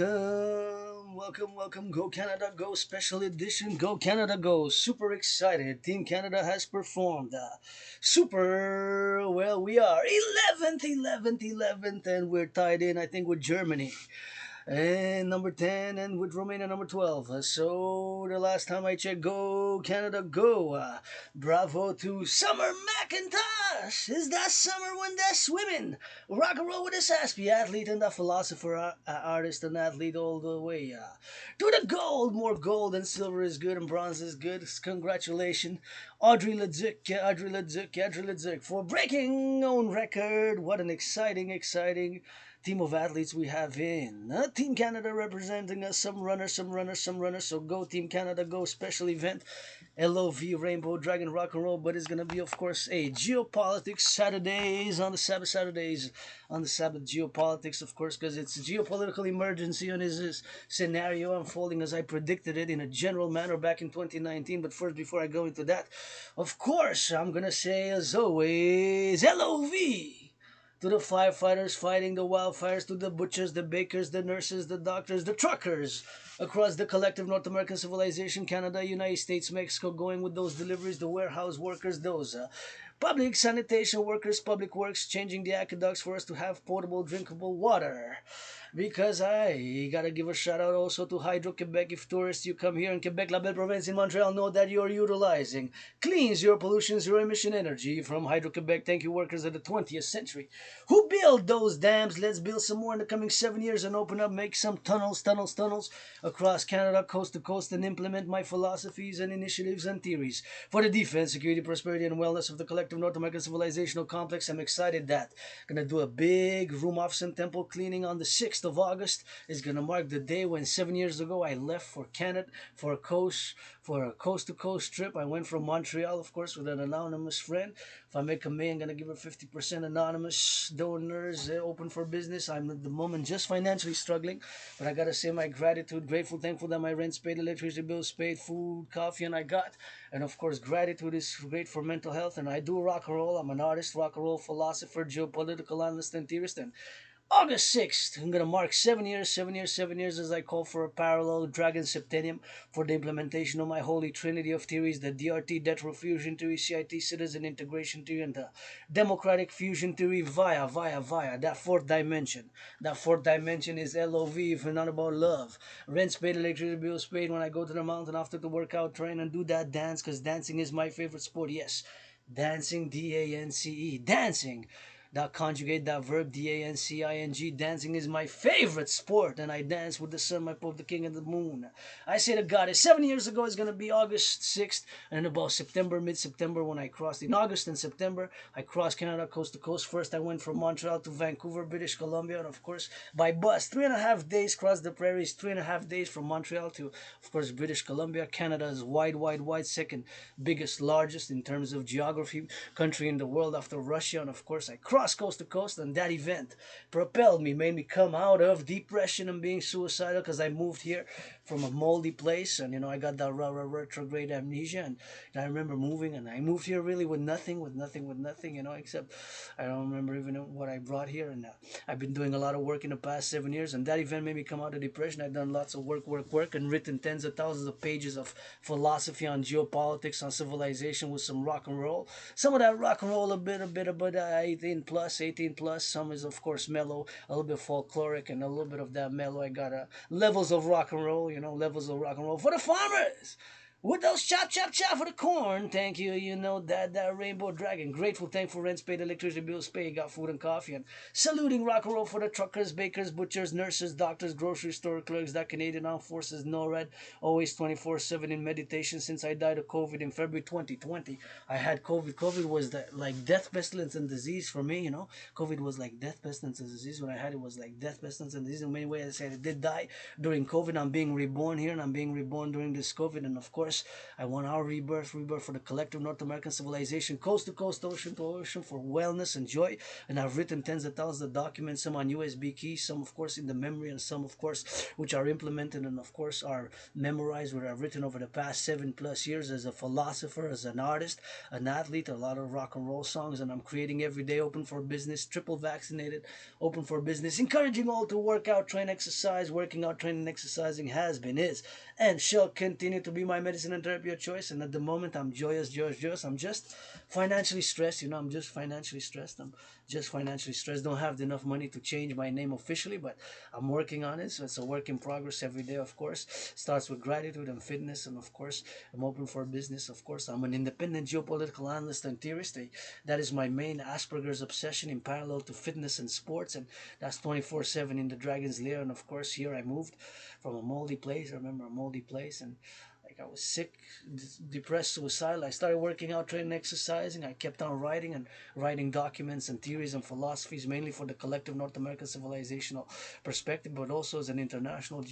welcome. Go Canada, go special edition. Go Canada, go. Super excited. Team Canada has performed. Super well. We are 11th, and we're tied in. I think with Germany and number 10 and with Romania number 12. So the last time I checked, go Canada, go. Bravo to Summer McIntosh. Is that summer when they're swimming? Rock and roll with this Aspie, athlete and a philosopher, artist and athlete all the way. To the gold, more gold and silver is good and bronze is good. Congratulations, Audrey Ledzik for breaking own record. What an exciting team of athletes we have in. Team Canada representing us, some runners. So go Team Canada, go special event. LOV Rainbow Dragon Rock and Roll, but it's gonna be of course a Geopolitiks Saturdays on the Sabbath Geopolitiks, of course, because it's a geopolitical emergency and is this scenario unfolding as I predicted it in a general manner back in 2019. But first, before I go into that, of course, I'm gonna say as always, LOV to the firefighters fighting the wildfires, to the butchers, the bakers, the nurses, the doctors, the truckers across the collective North American civilization, Canada, United States, Mexico, going with those deliveries, the warehouse workers, those public sanitation workers, public works, changing the aqueducts for us to have potable, drinkable water. Because I gotta give a shout out also to Hydro Quebec. If tourists you come here in Quebec, La Belle Province in Montreal, know that you're utilizing clean zero pollution, zero emission energy from Hydro Quebec. Thank you, workers of the 20th century who build those dams. Let's build some more in the coming 7 years and open up, make some tunnels across Canada, coast to coast, and implement my philosophies and initiatives and theories for the defense, security, prosperity, and wellness of the collective North American civilizational complex. I'm excited that gonna do a big room office and temple cleaning on the 6th of August. Is gonna mark the day when 7 years ago I left for Canada for a coast to coast trip. I went from Montreal, of course, with an anonymous friend. If I make a May, I'm gonna give her 50% anonymous donors, open for business. I'm at the moment just financially struggling, but I gotta say my gratitude, grateful, thankful that my rent's paid, electricity bills paid, food, coffee, and I got. And of course, gratitude is great for mental health. And I do rock and roll. I'm an artist, rock and roll philosopher, geopolitical analyst, and theorist. And August 6th, I'm going to mark 7 years as I call for a parallel Dragan Septennium for the implementation of my holy trinity of theories, the DRT, Death Fusion Theory, CIT, Citizen Integration Theory, and the Democratic Fusion Theory via that fourth dimension. That fourth dimension is LOV, if not about love. Rent's paid, electricity bills paid when I go to the mountain after the workout, train, and do that dance, because dancing is my favorite sport. Yes, dancing, D-A-N-C-E, dancing. That conjugate that verb dancing. Dancing is my favorite sport, and I dance with the sun, my pope, the king, and the moon. I say to God, 7 years ago is gonna be August 6th, and about September, mid-September, when I crossed in August and September, I crossed Canada coast to coast. First, I went from Montreal to Vancouver, British Columbia, and of course by bus, 3.5 days crossed the prairies, 3.5 days from Montreal to, of course, British Columbia. Canada's wide, second biggest, largest in terms of geography country in the world after Russia, and of course I crossed coast to coast, and that event propelled me, made me come out of depression and being suicidal, because I moved here from a moldy place, and I got that retrograde amnesia, and I remember moving, and I moved here really with nothing, except I don't remember even what I brought here, and I've been doing a lot of work in the past 7 years, and that event made me come out of depression. I've done lots of work, and written tens of thousands of pages of philosophy on geopolitics, on civilization, with some rock and roll. Some of that rock and roll, a bit about 18 plus. Some is of course mellow, a little bit folkloric, and a little bit of that mellow. I got levels of rock and roll, levels of rock and roll for the farmers. With those chop for the corn, thank you, that Rainbow Dragon. Grateful, thankful, rents paid, electricity bills paid, got food and coffee, and saluting rock and roll for the truckers, bakers, butchers, nurses, doctors, grocery store clerks, that Canadian Armed Forces, NORAD, always 24/7 in meditation since I died of COVID in February 2020. I had COVID. COVID was like death, pestilence, and disease for me, COVID was like death, pestilence, and disease. When I had it was like death, pestilence, and disease. In many ways, I said I did die during COVID. I'm being reborn here, and I'm being reborn during this COVID, and of course, course, I want our rebirth for the collective North American civilization, coast to coast, ocean to ocean, for wellness and joy. And I've written tens of thousands of documents, some on USB keys, some of course in the memory, and some of course which are implemented and of course are memorized, where I've written over the past 7+ years as a philosopher, as an artist, an athlete, a lot of rock and roll songs, and I'm creating every day, open for business, triple vaccinated, open for business, encouraging all to work out, train, exercise. Working out, training, exercising has been, is, and shall continue to be my medicine and therapy of choice. And at the moment, I'm joyous. I'm just financially stressed. I'm just financially stressed. I'm just financially stressed. Don't have enough money to change my name officially, but I'm working on it. So it's a work in progress every day, of course. Starts with gratitude and fitness, and of course, I'm open for business. Of course, I'm an independent geopolitical analyst and theorist. That is my main Asperger's obsession in parallel to fitness and sports, and that's 24/7 in the Dragon's Lair. And of course, here I moved from a moldy place. I remember a moldy place, and like I was sick, depressed, suicidal. I started working out, training, exercising. I kept on writing and writing documents and theories and philosophies, mainly for the collective North American civilizational perspective, but also as an international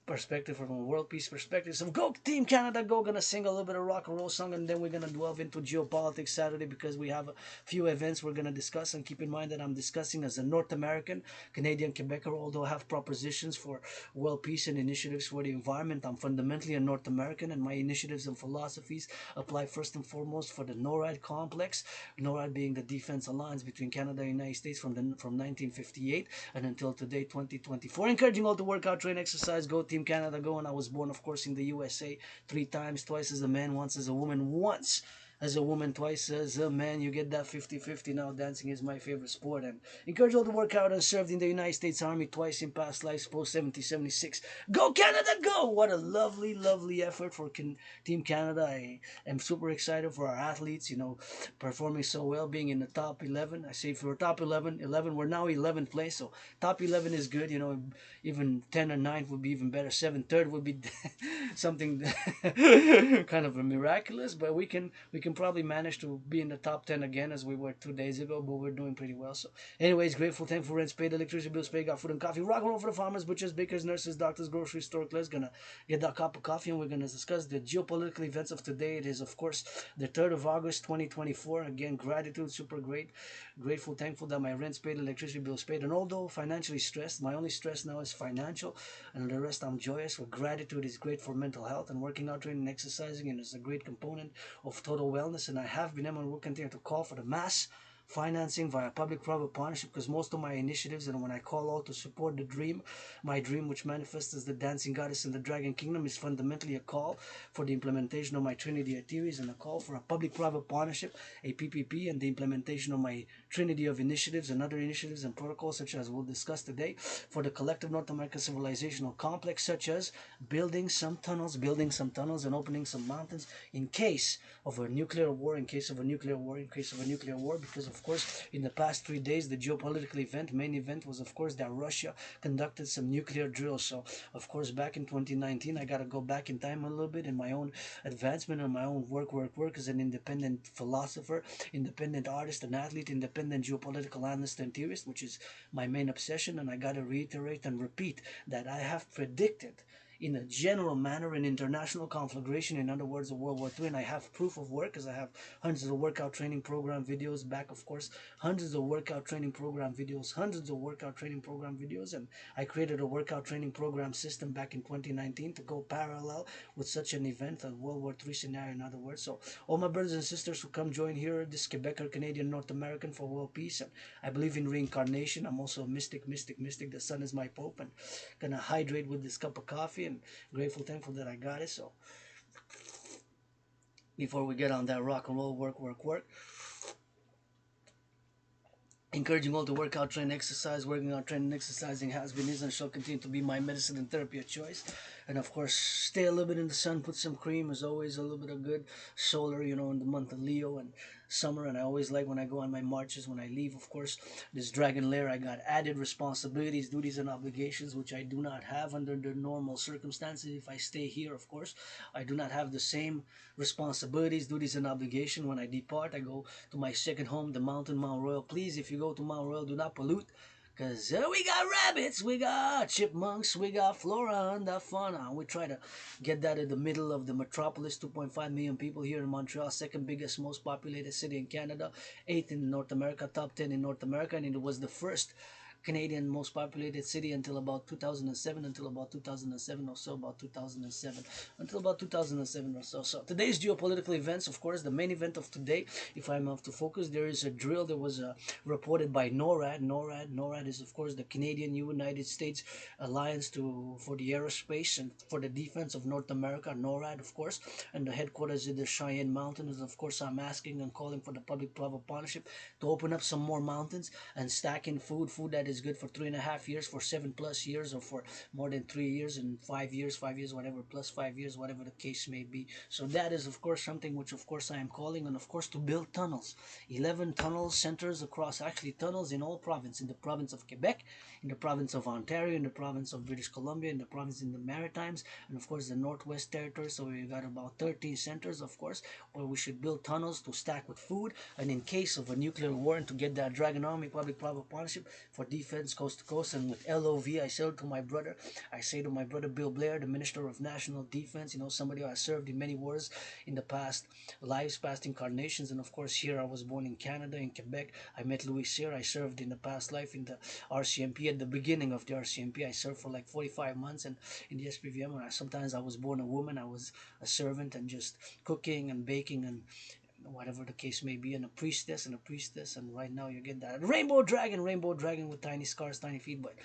perspective, from a world peace perspective. So go Team Canada, go. Gonna sing a little bit of rock and roll song, and then we're gonna delve into geopolitics Saturday, because we have a few events we're gonna discuss. And keep in mind that I'm discussing as a North American, Canadian, Quebecer. Although I have propositions for world peace and initiatives for the environment, I'm fundamentally a North American, and my initiatives and philosophies apply first and foremost for the NORAD complex. NORAD being the defense alliance between Canada and the United States from 1958 and until today, 2024. Encouraging all to work out, train, exercise, go Team Canada, go. And I was born, of course, in the USA 3 times, twice as a man, once as a woman, once as a woman, twice as a man. You get that 50-50. Now dancing is my favorite sport, and encourage all to work out, and served in the United States Army twice in past lives, post 70-76. Go Canada, go! What a lovely effort for Team Canada. I am super excited for our athletes, performing so well, being in the top 11. I say for top 11, we're now 11th place, so top 11 is good. Even 10 or 9 would be even better. 7th, 3rd would be something kind of a miraculous, but we can probably manage to be in the top 10 again, as we were 2 days ago, but we're doing pretty well. So anyways, grateful, thankful, rents paid, electricity bills paid, got food and coffee, rock and roll for the farmers, butchers, bakers, nurses, doctors, grocery store clerks. Gonna get that cup of coffee, and we're gonna discuss the geopolitical events of today. It is, of course, the 3rd of August 2024. Again, gratitude, super grateful, thankful that my rent's paid, electricity bills paid, and although financially stressed, my only stress now is financial, and the rest I'm joyous. With gratitude is great for mental health, and working out, training, and exercising, and is a great component of total wellness. And I have been able to continue to call for the mass financing via public-private partnership, because most of my initiatives, and when I call out to support the dream, my dream, which manifests as the dancing goddess in the Dragon Kingdom, is fundamentally a call for the implementation of my Trinity of theories, and a call for a public-private partnership, a PPP, and the implementation of my Trinity of initiatives and other initiatives and protocols, such as we'll discuss today, for the collective North American civilizational complex, such as building some tunnels, and opening some mountains in case of a nuclear war, because of course, in the past 3 days, the geopolitical main event was, of course, that Russia conducted some nuclear drills. So, of course, back in 2019, I got to go back in time a little bit in my own advancement and my own work as an independent philosopher, independent artist and athlete, independent geopolitical analyst and theorist, which is my main obsession. And I got to reiterate and repeat that I have predicted, in a general manner, an international conflagration, in other words, of World War III, and I have proof of work, because I have hundreds of workout training program videos back, of course, hundreds of workout training program videos, and I created a workout training program system back in 2019 to go parallel with such an event, a World War III scenario, in other words. So all my brothers and sisters who come join here, this Quebecer, Canadian, North American, for world peace, and I believe in reincarnation. I'm also a mystic. The sun is my pope, and gonna hydrate with this cup of coffee, and grateful, thankful that I got it. So before we get on that rock and roll, work, encouraging all to work out, train, exercise. Working out, training, exercising has been, is, and shall continue to be my medicine and therapy of choice. And of course, stay a little bit in the sun, put some cream, as always, a little bit of good solar, in the month of Leo and summer. And I always like, when I go on my marches, when I leave, of course, this Dragon Lair, I got added responsibilities, duties, and obligations, which I do not have under the normal circumstances. If I stay here, of course, I do not have the same responsibilities, duties, and obligation. When I depart, I go to my second home, the Mount Royal. Please, if you go to Mount Royal, do not pollute, Because we got rabbits, we got chipmunks, we got flora and the fauna. And we try to get that in the middle of the metropolis, 2.5 million people here in Montreal, second biggest, most populated city in Canada, 8th in North America, top 10 in North America, and it was the first Canadian most populated city until about 2007, until about 2007 or so, about 2007, until about 2007 or so. So today's geopolitical events, of course, the main event of today, if I'm have to focus, there is a drill that was reported by NORAD. NORAD is, of course, the Canadian United States Alliance for the Aerospace and for the Defense of North America, NORAD, of course, and the headquarters in the Cheyenne Mountains. Of course, I'm asking and calling for the public-private partnership to open up some more mountains and stack in food that is good for 3.5 years, for 7+ years, or for more than 3 years and 5 years, whatever, plus 5 years, whatever the case may be. So that is, of course, something which, of course, I am calling, and of course, to build tunnels, 11 tunnel centers across, actually tunnels in all provinces, in the province of Quebec, in the province of Ontario, in the province of British Columbia, in the province in the Maritimes, and of course the Northwest Territory. So we got about 13 centers, of course, where we should build tunnels to stack with food, and in case of a nuclear war, and to get that Dragan Army public-private partnership for defense coast to coast. And with LOV, I say to my brother, Bill Blair, the Minister of National Defense, somebody who has served in many wars in the past lives, past incarnations. And of course, here I was born in Canada, in Quebec. I met Louis Cyr. I served in the past life in the RCMP. At the beginning of the RCMP, I served for like 45 months, and in the SPVM, and sometimes I was born a woman. I was a servant and just cooking and baking and whatever the case may be, and a priestess, and right now you get that rainbow dragon with tiny scars, tiny feet. But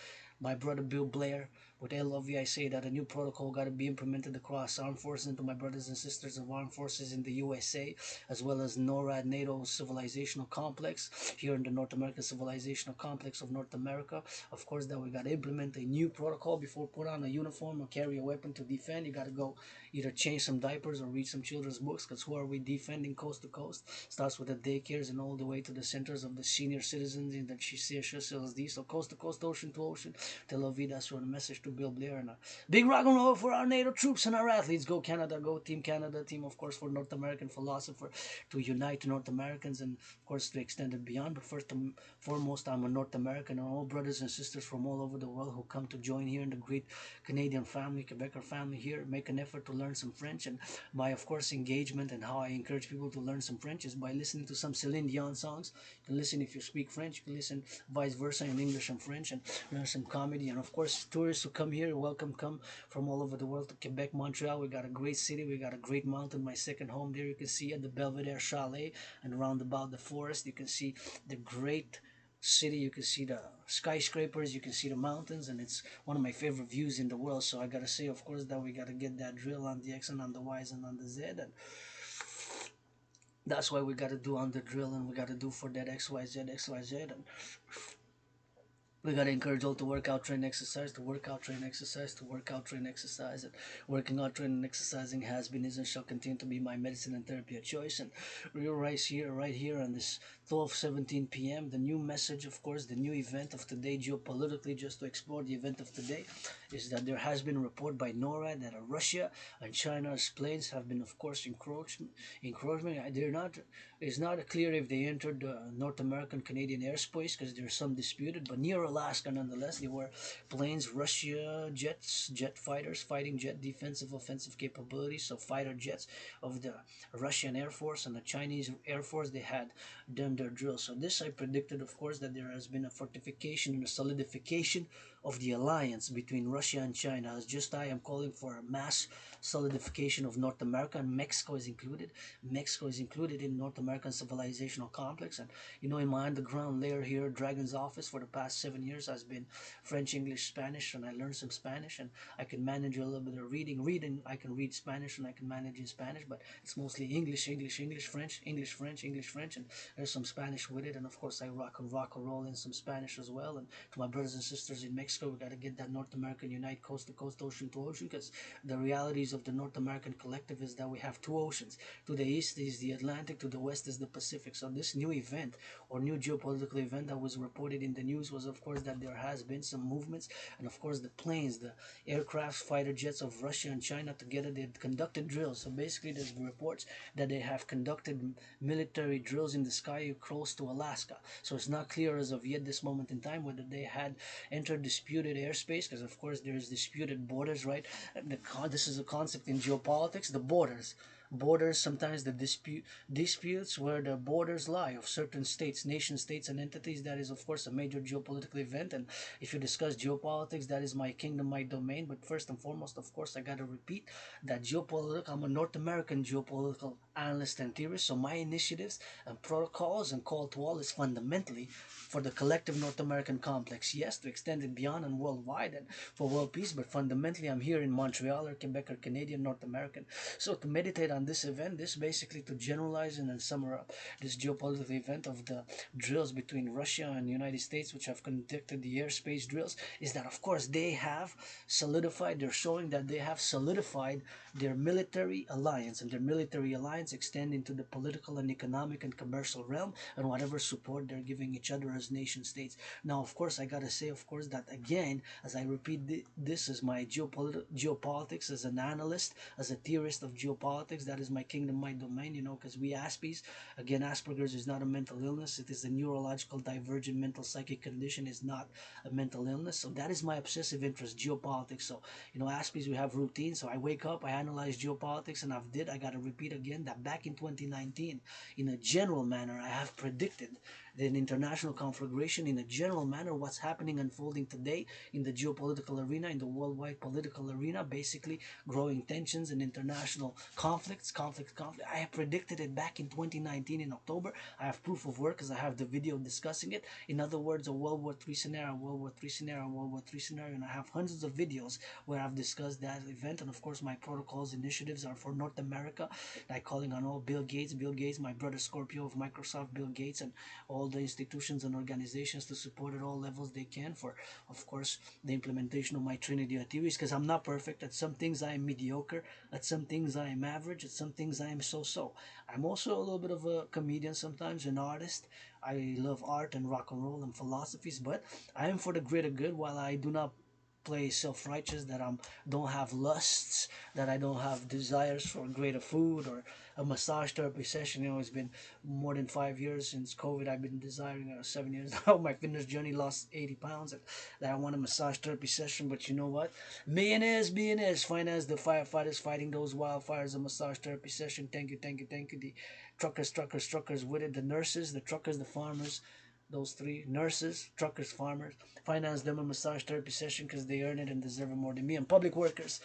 my brother Bill Blair, with LOV, I say that a new protocol got to be implemented across armed forces, and to my brothers and sisters of armed forces in the USA, as well as NORAD, NATO Civilizational Complex, here in the North American Civilizational Complex of North America. Of course, that we got to implement a new protocol before put on a uniform or carry a weapon to defend. You got to go either change some diapers or read some children's books, because who are we defending coast to coast? Starts with the daycares and all the way to the centers of the senior citizens in the CHSLSD. So coast to coast, ocean to ocean. Tel Aviv, that's for the message to Bill Blair. And a big rock and roll for our NATO troops and our athletes. Go Canada, go Team Canada. Team, of course, for North American philosopher, to unite North Americans, and of course to extend it beyond. But first and foremost, I'm a North American, and all brothers and sisters from all over the world who come to join here in the great Canadian family, Quebecer family here, make an effort to learn some French. And my, of course, engagement and how I encourage people to learn some French is by listening to some Celine Dion songs. You can listen if you speak French. You can listen vice versa in English and French, and learn some comedy. And of course, tourists who come here, welcome, come from all over the world to Quebec, Montreal. We got a great city. We got a great mountain. My second home there, you can see at the Belvedere Chalet, and around about the forest, you can see the great city. You can see the skyscrapers, you can see the mountains, and it's one of my favorite views in the world. So I gotta say, of course, that we gotta get that drill on the X and on the Y's and on the Z, and that's why we gotta do on the drill, and we gotta do for that XYZ, and we gotta encourage all to work out, train, exercise, to work out, train, exercise, to work out, train, exercise. And working out, training, and exercising has been, is, and shall continue to be my medicine and therapy of choice. And we're right here on this 12:17 p.m. The new message, of course, the new event of today, geopolitically, just to explore the event of today, is that there has been a report by NORAD that Russia and China's planes have been, of course, encroachment. They're not. It's not clear if they entered North American Canadian airspace, because there's some disputed, but near Alaska nonetheless, they were planes, Russia jets, jet fighters, fighting jet, defensive, offensive capabilities, so fighter jets of the Russian Air Force and the Chinese Air Force. They had done their drill. So this, I predicted, of course, that there has been a fortification and a solidification of the alliance between Russia and China. As just I am calling for a mass solidification of North America, and Mexico is included. Mexico is included in North American civilizational complex. And in my underground layer here, Dragan's office, for the past 7 years has been French, English, Spanish, and I learned some Spanish, and I can manage a little bit of reading. I can read Spanish, and I can manage in Spanish, but it's mostly English, French, English, French, and there's some Spanish with it. And of course, I rock and roll in some Spanish as well. And to my brothers and sisters in Mexico, Mexico. We got to get that North American unite coast to coast, ocean to ocean, because the realities of the North American collective is that we have two oceans. To the east is the Atlantic, to the west is the Pacific. So this new event or new geopolitical event that was reported in the news was, of course, that there has been some movements, and of course the planes, the aircraft, fighter jets of Russia and China together, they conducted drills. So basically there's reports that they have conducted military drills in the sky close to Alaska. So it's not clear as of yet this moment in time whether they had entered disputed airspace, because of course there's disputed borders, right? This is a concept in geopolitics, the borders, sometimes the disputes where the borders lie of certain states, nation states and entities. That is of course a major geopolitical event, and if you discuss geopolitics, that is my kingdom, my domain. But first and foremost, of course, I gotta repeat that geopolitics, I'm a North American geopolitical analyst and theorist, so my initiatives and protocols and call to all is fundamentally for the collective North American complex, yes, to extend it beyond and worldwide and for world peace, but fundamentally I'm here in Montreal or Quebec or Canadian North American. So to meditate on this event, this basically to generalize and then sum up this geopolitical event of the drills between Russia and the United States, which have conducted the airspace drills, is that of course they have solidified, they're showing that they have solidified their military alliance, and their military alliance extend into the political and economic and commercial realm, and whatever support they're giving each other as nation states. Now of course I gotta say, of course, that again, as I repeat this is my geopolitics as an analyst, as a theorist of geopolitics, that is my kingdom, my domain, you know, because we Aspies, again, Asperger's is not a mental illness, it is a neurological divergent mental psychic condition, is not a mental illness. So that is my obsessive interest, geopolitics. So, you know, Aspies, we have routines, so I wake up, I analyze geopolitics, and I gotta repeat again that back in 2019, in a general manner, I have predicted the international conflagration in a general manner, what's happening, unfolding today in the geopolitical arena, in the worldwide political arena, basically growing tensions and international conflicts. I have predicted it back in 2019 in October. I have proof of work because I have the video discussing it. In other words, a World War III scenario, World War III scenario, World War III scenario, and I have hundreds of videos where I've discussed that event. And of course, my protocols initiatives are for North America, like calling on all Bill Gates, my brother Scorpio of Microsoft, Bill Gates, and all the institutions and organizations to support at all levels they can for, of course, the implementation of my Trinity of theories, because I'm not perfect. At some things I am mediocre, at some things I am average, at some things I am so-so. I'm also a little bit of a comedian sometimes, an artist. I love art and rock and roll and philosophies, but I am for the greater good. While I do not play self-righteous, that I don't have lusts, that I don't have desires for greater food or a massage therapy session. You know, it's been more than 5 years since COVID. I've been desiring 7 years now. My fitness journey, lost 80 pounds, and that I want a massage therapy session. But you know what? Millionaires finance the firefighters fighting those wildfires. A massage therapy session. Thank you. The truckers with it. The nurses, the truckers, the farmers. Those three, nurses, truckers, farmers, finance them a massage therapy session because they earn it and deserve it more than me. And public workers,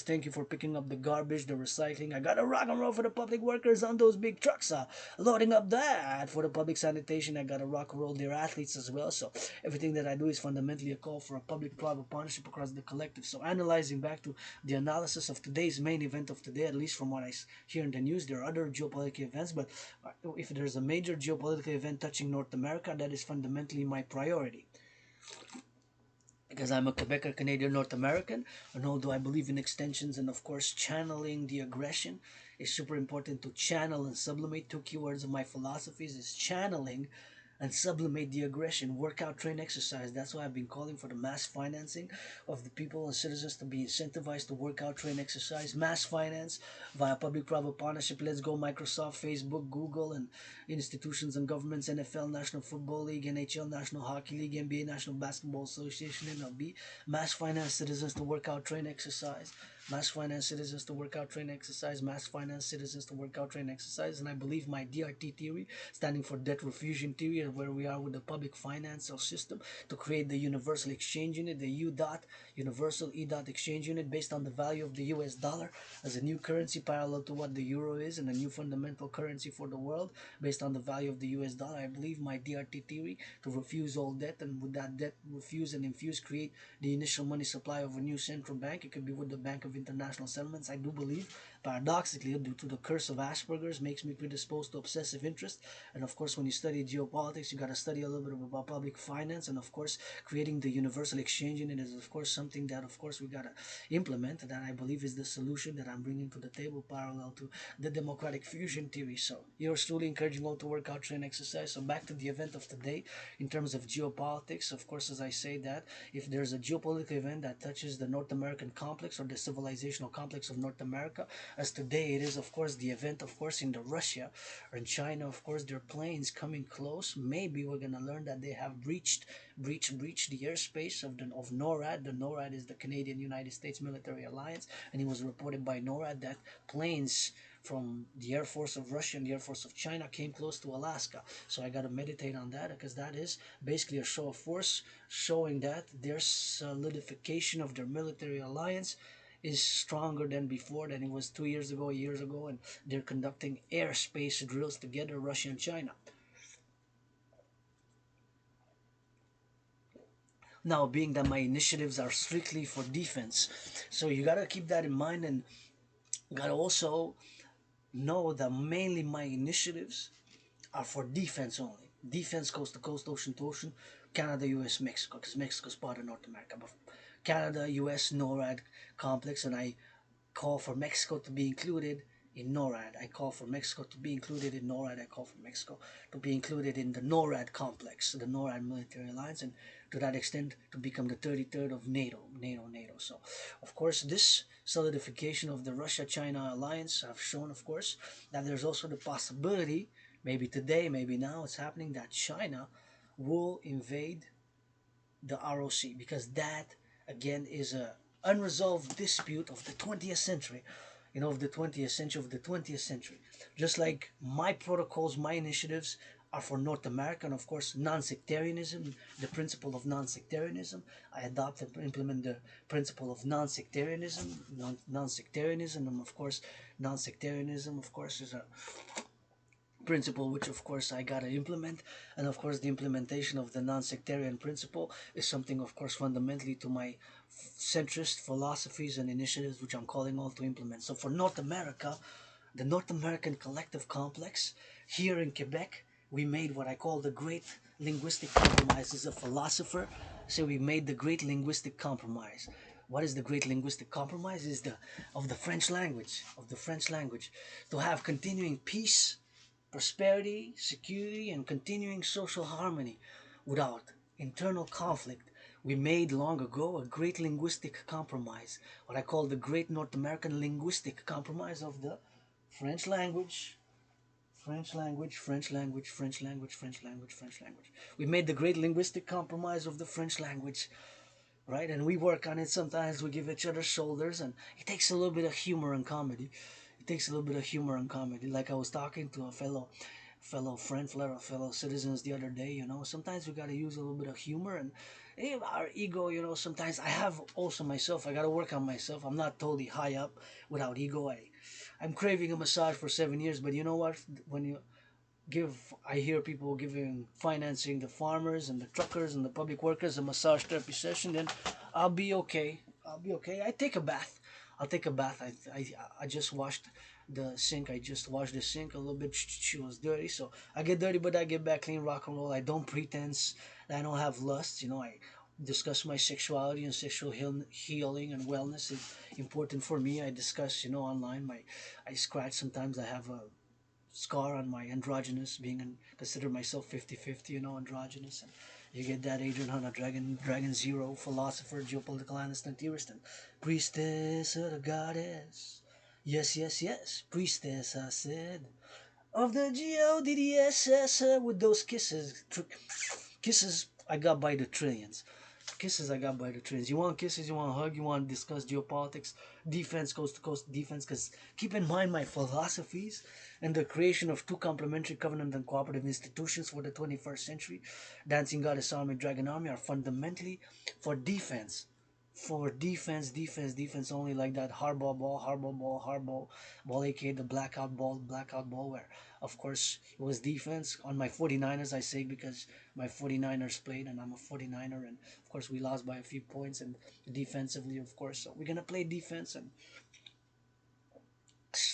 thank you for picking up the garbage, the recycling. I got a rock and roll for the public workers on those big trucks, loading up that. For the public sanitation, I got a rock and roll their athletes as well. So everything that I do is fundamentally a call for a public-private partnership across the collective. So analyzing back to the analysis of today's main event of today, at least from what I hear in the news, there are other geopolitical events, but if there's a major geopolitical event touching North America, that is fundamentally my priority, because I'm a Quebecer, Canadian, North American, and although I believe in extensions and of course channeling the aggression is super important, to channel and sublimate. Two keywords of my philosophies is channeling and sublimate the aggression. Workout, train, exercise. That's why I've been calling for the mass financing of the people and citizens to be incentivized to work out, train, exercise. Mass finance via public-private partnership. Let's go Microsoft, Facebook, Google, and institutions and governments. NFL, National Football League, NHL, National Hockey League, NBA, National Basketball Association, MLB. Mass finance citizens to work out, train, exercise. Mass finance citizens to work out, train, exercise. Mass finance citizens to work out, train, exercise. And I believe my DRT theory, standing for debt refusion theory, and where we are with the public financial system, to create the universal exchange unit, the U dot, universal E dot exchange unit, based on the value of the US dollar as a new currency parallel to what the euro is, and a new fundamental currency for the world based on the value of the US dollar. I believe my DRT theory to refuse all debt, and with that debt refuse and infuse, create the initial money supply of a new central bank. It could be with the Bank of International Settlements. I do believe paradoxically, due to the curse of Asperger's, makes me predisposed to obsessive interest. And of course, when you study geopolitics, you got to study a little bit about public finance, and of course, creating the universal exchange in it is of course something that of course we got to implement. That I believe is the solution that I'm bringing to the table, parallel to the democratic fusion theory. So yours truly encouraging all to work out, train, exercise. So back to the event of today in terms of geopolitics. Of course, as I say that if there's a geopolitical event that touches the North American complex or the civilizational complex of North America, as today it is of course the event of course in the Russia or in China, of course their planes coming close. Maybe we're gonna learn that they have breached the airspace of NORAD. The NORAD is the Canadian United States Military Alliance, and it was reported by NORAD that planes from the Air Force of Russia and the Air Force of China came close to Alaska. So I got to meditate on that, because that is basically a show of force showing that their solidification of their military alliance is stronger than before, than it was 2 years ago, years ago, and they're conducting airspace drills together, Russia and China. Now, being that my initiatives are strictly for defense, so you got to keep that in mind, and got to also know that mainly my initiatives are for defense only. Defense, coast to coast, ocean to ocean, Canada, US, Mexico, because Mexico's part of North America. But Canada, US, NORAD complex, and I call for Mexico to be included in NORAD. I call for Mexico to be included in NORAD. I call for Mexico to be included in the NORAD complex, the NORAD military alliance, and to that extent to become the 33rd of NATO. So, of course, this solidification of the Russia-China alliance have shown, of course, that there's also the possibility, maybe today, maybe now, it's happening, that China will invade the ROC, because that again is a unresolved dispute of the 20th century, of the 20th century. Just like my protocols, my initiatives are for North America, and of course non-sectarianism, the principle of non-sectarianism. I adopt and implement the principle of non-sectarianism, and of course non-sectarianism, of course, is a principle which of course I gotta implement. And of course the implementation of the non-sectarian principle is something of course fundamentally to my centrist philosophies and initiatives which I'm calling all to implement. So for North America, the North American collective complex, here in Quebec, we made what I call the great linguistic compromise. As a philosopher, so we made the great linguistic compromise. What is the great linguistic compromise? Is the French language, to have continuing peace, prosperity, security, and continuing social harmony without internal conflict. We made long ago a great linguistic compromise, what I call the great North American linguistic compromise of the French language, French language, French language, French language, French language, French language. We made the great linguistic compromise of the French language, right? And we work on it. Sometimes we give each other shoulders, and it takes a little bit of humor and comedy. Like I was talking to a fellow friend, fellow citizens the other day. Sometimes we gotta use a little bit of humor, and our ego. Sometimes I have also myself. I gotta work on myself. I'm not totally high up without ego. I'm craving a massage for 7 years, but you know what? When you I hear people financing the farmers and the truckers and the public workers a massage therapy session, then I'll be okay. I take a bath. I just washed the sink. I just washed the sink a little bit. She was dirty, so I get dirty, but I get back clean, rock and roll. I don't pretense. I don't have lust. I discuss my sexuality and sexual healing and wellness is important for me. I discuss, online. I scratch sometimes. I have a scar on my androgynous, consider myself 50-50, androgynous. And you get that Adrian Hanna, Dragan Zero, philosopher, geopolitical analyst, and theorist, and priestess of the goddess. Yes, priestess, I said, of the GODDSS, with those kisses I got by the trillions. You want kisses, you want a hug, you want to discuss geopolitics, defense, coast to coast defense, because keep in mind my philosophies and the creation of two complementary covenant and cooperative institutions for the 21st century, Dancing Goddess Army, Dragon Army, are fundamentally for defense. Defense only, like that hardball ball, aka the blackout ball, where of course it was defense on my 49ers. I say because my 49ers played and I'm a 49er, and of course we lost by a few points, and defensively, of course, so we're gonna play defense. And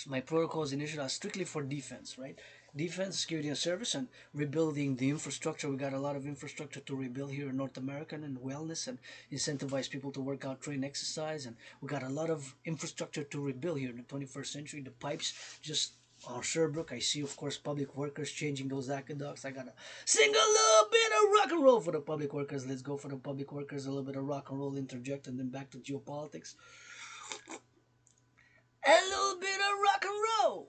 My protocols initially are strictly for defense, right? Defense, security, and service, and rebuilding the infrastructure. We got a lot of infrastructure to rebuild here in North America, and wellness, and incentivize people to work out, train, exercise, and we got a lot of infrastructure to rebuild here in the 21st century. The pipes just on Sherbrooke, I see, of course, public workers changing those aqueducts. I gotta sing a little bit of rock and roll for the public workers. Let's go for the public workers. A little bit of rock and roll interject, and then back to geopolitics. A little bit of rock and roll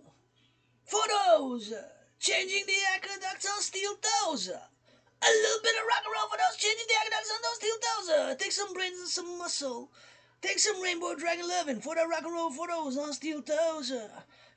for those changing the aqueducts on steel toes. A little bit of rock and roll for those changing the aqueducts on those steel toes. Take some brains and some muscle. Take some Rainbow Dragon loving for the rock and roll for those on steel toes.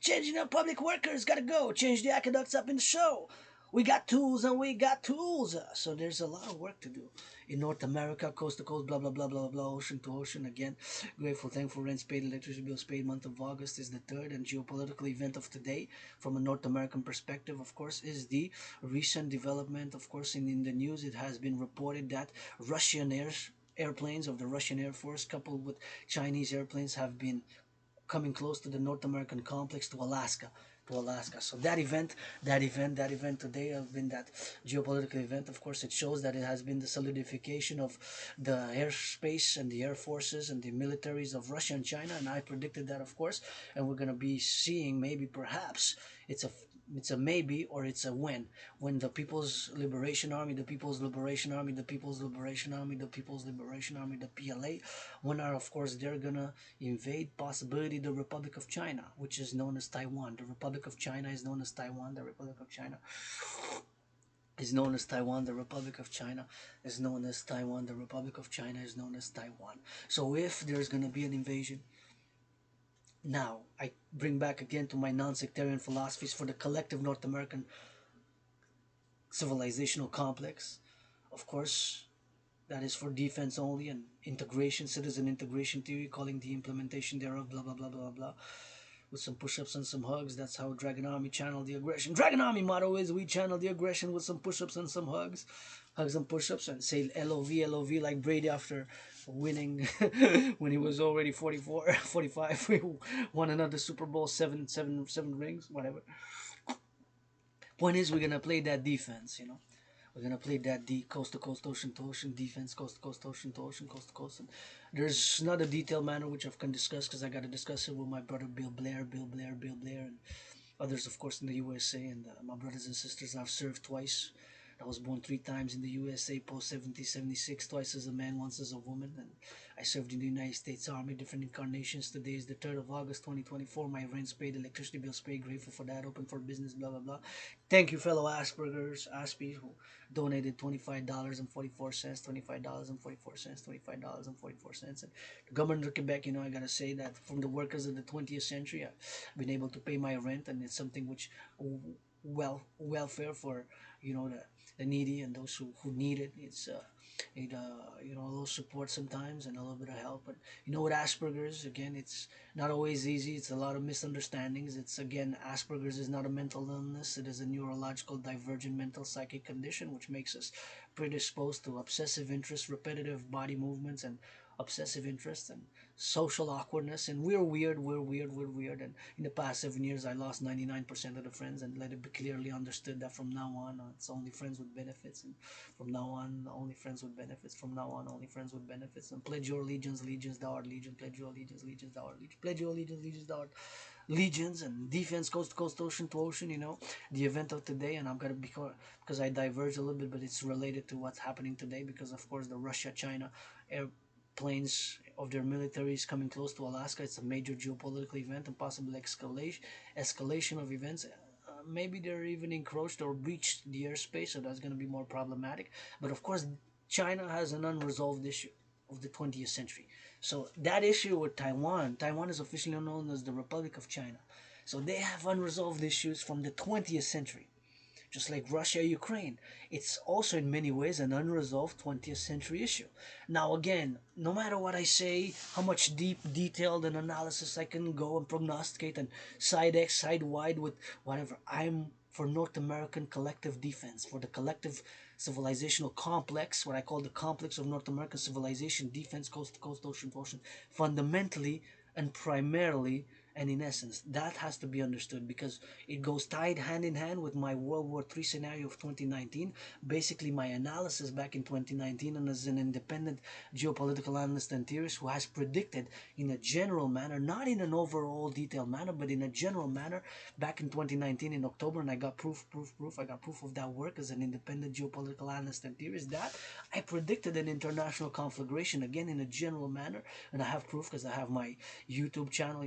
Changing up public workers, gotta go. Change the aqueducts up in the show. We got tools and we got tools. So there's a lot of work to do in North America, coast to coast, blah, blah, blah, blah, blah, ocean to ocean. Again, grateful, thankful, rents paid, electricity bills paid. Month of August is the third and geopolitical event of today from a North American perspective, of course, is the recent development. Of course, in the news, it has been reported that Russian airplanes of the Russian Air Force coupled with Chinese airplanes have been coming close to the North American complex to Alaska. To Alaska. So that event today has been that geopolitical event. Of course, it shows that it has been the solidification of the airspace and the air forces and the militaries of Russia and China. And I predicted that, of course. And we're gonna be seeing maybe perhaps it's a maybe or it's a when the People's Liberation Army, the People's Liberation Army, the People's Liberation Army, the People's Liberation Army, the PLA, when are of course they're gonna invade possibility the Republic of China, which is known as Taiwan. The Republic of China is known as Taiwan. The Republic of China is known as Taiwan. The Republic of China is known as Taiwan. The Republic of China is known as Taiwan. So if there's gonna be an invasion, now, I bring back again to my non-sectarian philosophies for the collective North American civilizational complex. Of course, that is for defense only and integration, citizen integration theory, calling the implementation thereof, blah, blah, blah, blah, blah. With some push-ups and some hugs. That's how Dragon Army channeled the aggression. Dragon Army motto is we channel the aggression with some push-ups and some hugs. Hugs and push-ups and say LOV, LOV like Brady after winning when he was already 44, 45. We won another Super Bowl, seven rings, whatever. Point is, we're going to play that defense, you know. We're gonna play that D coast to coast, ocean to ocean defense, coast to coast, ocean to ocean, coast to coast. And there's not a detailed manner which I can discuss because I gotta discuss it with my brother Bill Blair, and others, of course, in the USA. And my brothers and sisters I've served twice. I was born 3 times in the USA, post 76, twice as a man, once as a woman. And I served in the United States Army, different incarnations. Today is the 3rd of August, 2024. My rent's paid, electricity bills paid. Grateful for that. Open for business, blah, blah, blah. Thank you, fellow Aspergers, Aspies, who donated $25.44, $25.44, $25.44. And the government of Quebec, you know, I gotta say that from the workers of the 20th century, I've been able to pay my rent, and it's something which, welfare for, you know, the needy and those who need it. It's need you know, a little support sometimes and a little bit of help. But you know, with Asperger's, again, it's not always easy. It's a lot of misunderstandings. It's, again, Asperger's is not a mental illness. It is a neurological divergent mental psychic condition which makes us predisposed to obsessive interest, repetitive body movements, and obsessive interest and social awkwardness. And we're weird. And in the past 7 years, I lost 99% of the friends, and let it be clearly understood that from now on, it's only friends with benefits. And from now on, only friends with benefits. From now on, only friends with benefits. And pledge your allegiance, legions, thou art legion. Pledge your allegiance, legions, thou art legion. Pledge your allegiance, legions, thou art legions. And defense, coast to coast, ocean to ocean. You know, the event of today, and I'm gonna because I diverged a little bit, but it's related to what's happening today, because of course the Russia-China airplanes of their militaries coming close to Alaska. It's a major geopolitical event and possible escalation of events. Maybe they're even encroached or breached the airspace, so that's going to be more problematic. But of course, China has an unresolved issue of the 20th century. So that issue with Taiwan is officially known as the Republic of China. So they have unresolved issues from the 20th century. Just like Russia, Ukraine, it's also in many ways an unresolved 20th century issue. Now again, no matter what I say, how much deep, detailed an analysis I can go and prognosticate and side X, side wide with whatever, I'm for North American collective defense, for the collective civilizational complex, what I call the complex of North American civilization, defense, coast to coast, ocean to ocean, fundamentally and primarily And in essence, that has to be understood because it goes tied hand in hand with my World War III scenario of 2019. Basically, my analysis back in 2019, and as an independent geopolitical analyst and theorist who has predicted in a general manner, not in an overall detailed manner, but in a general manner, back in 2019 in October, and I got proof. I got proof of that work as an independent geopolitical analyst and theorist that I predicted an international conflagration again in a general manner, and I have proof because I have my YouTube channel,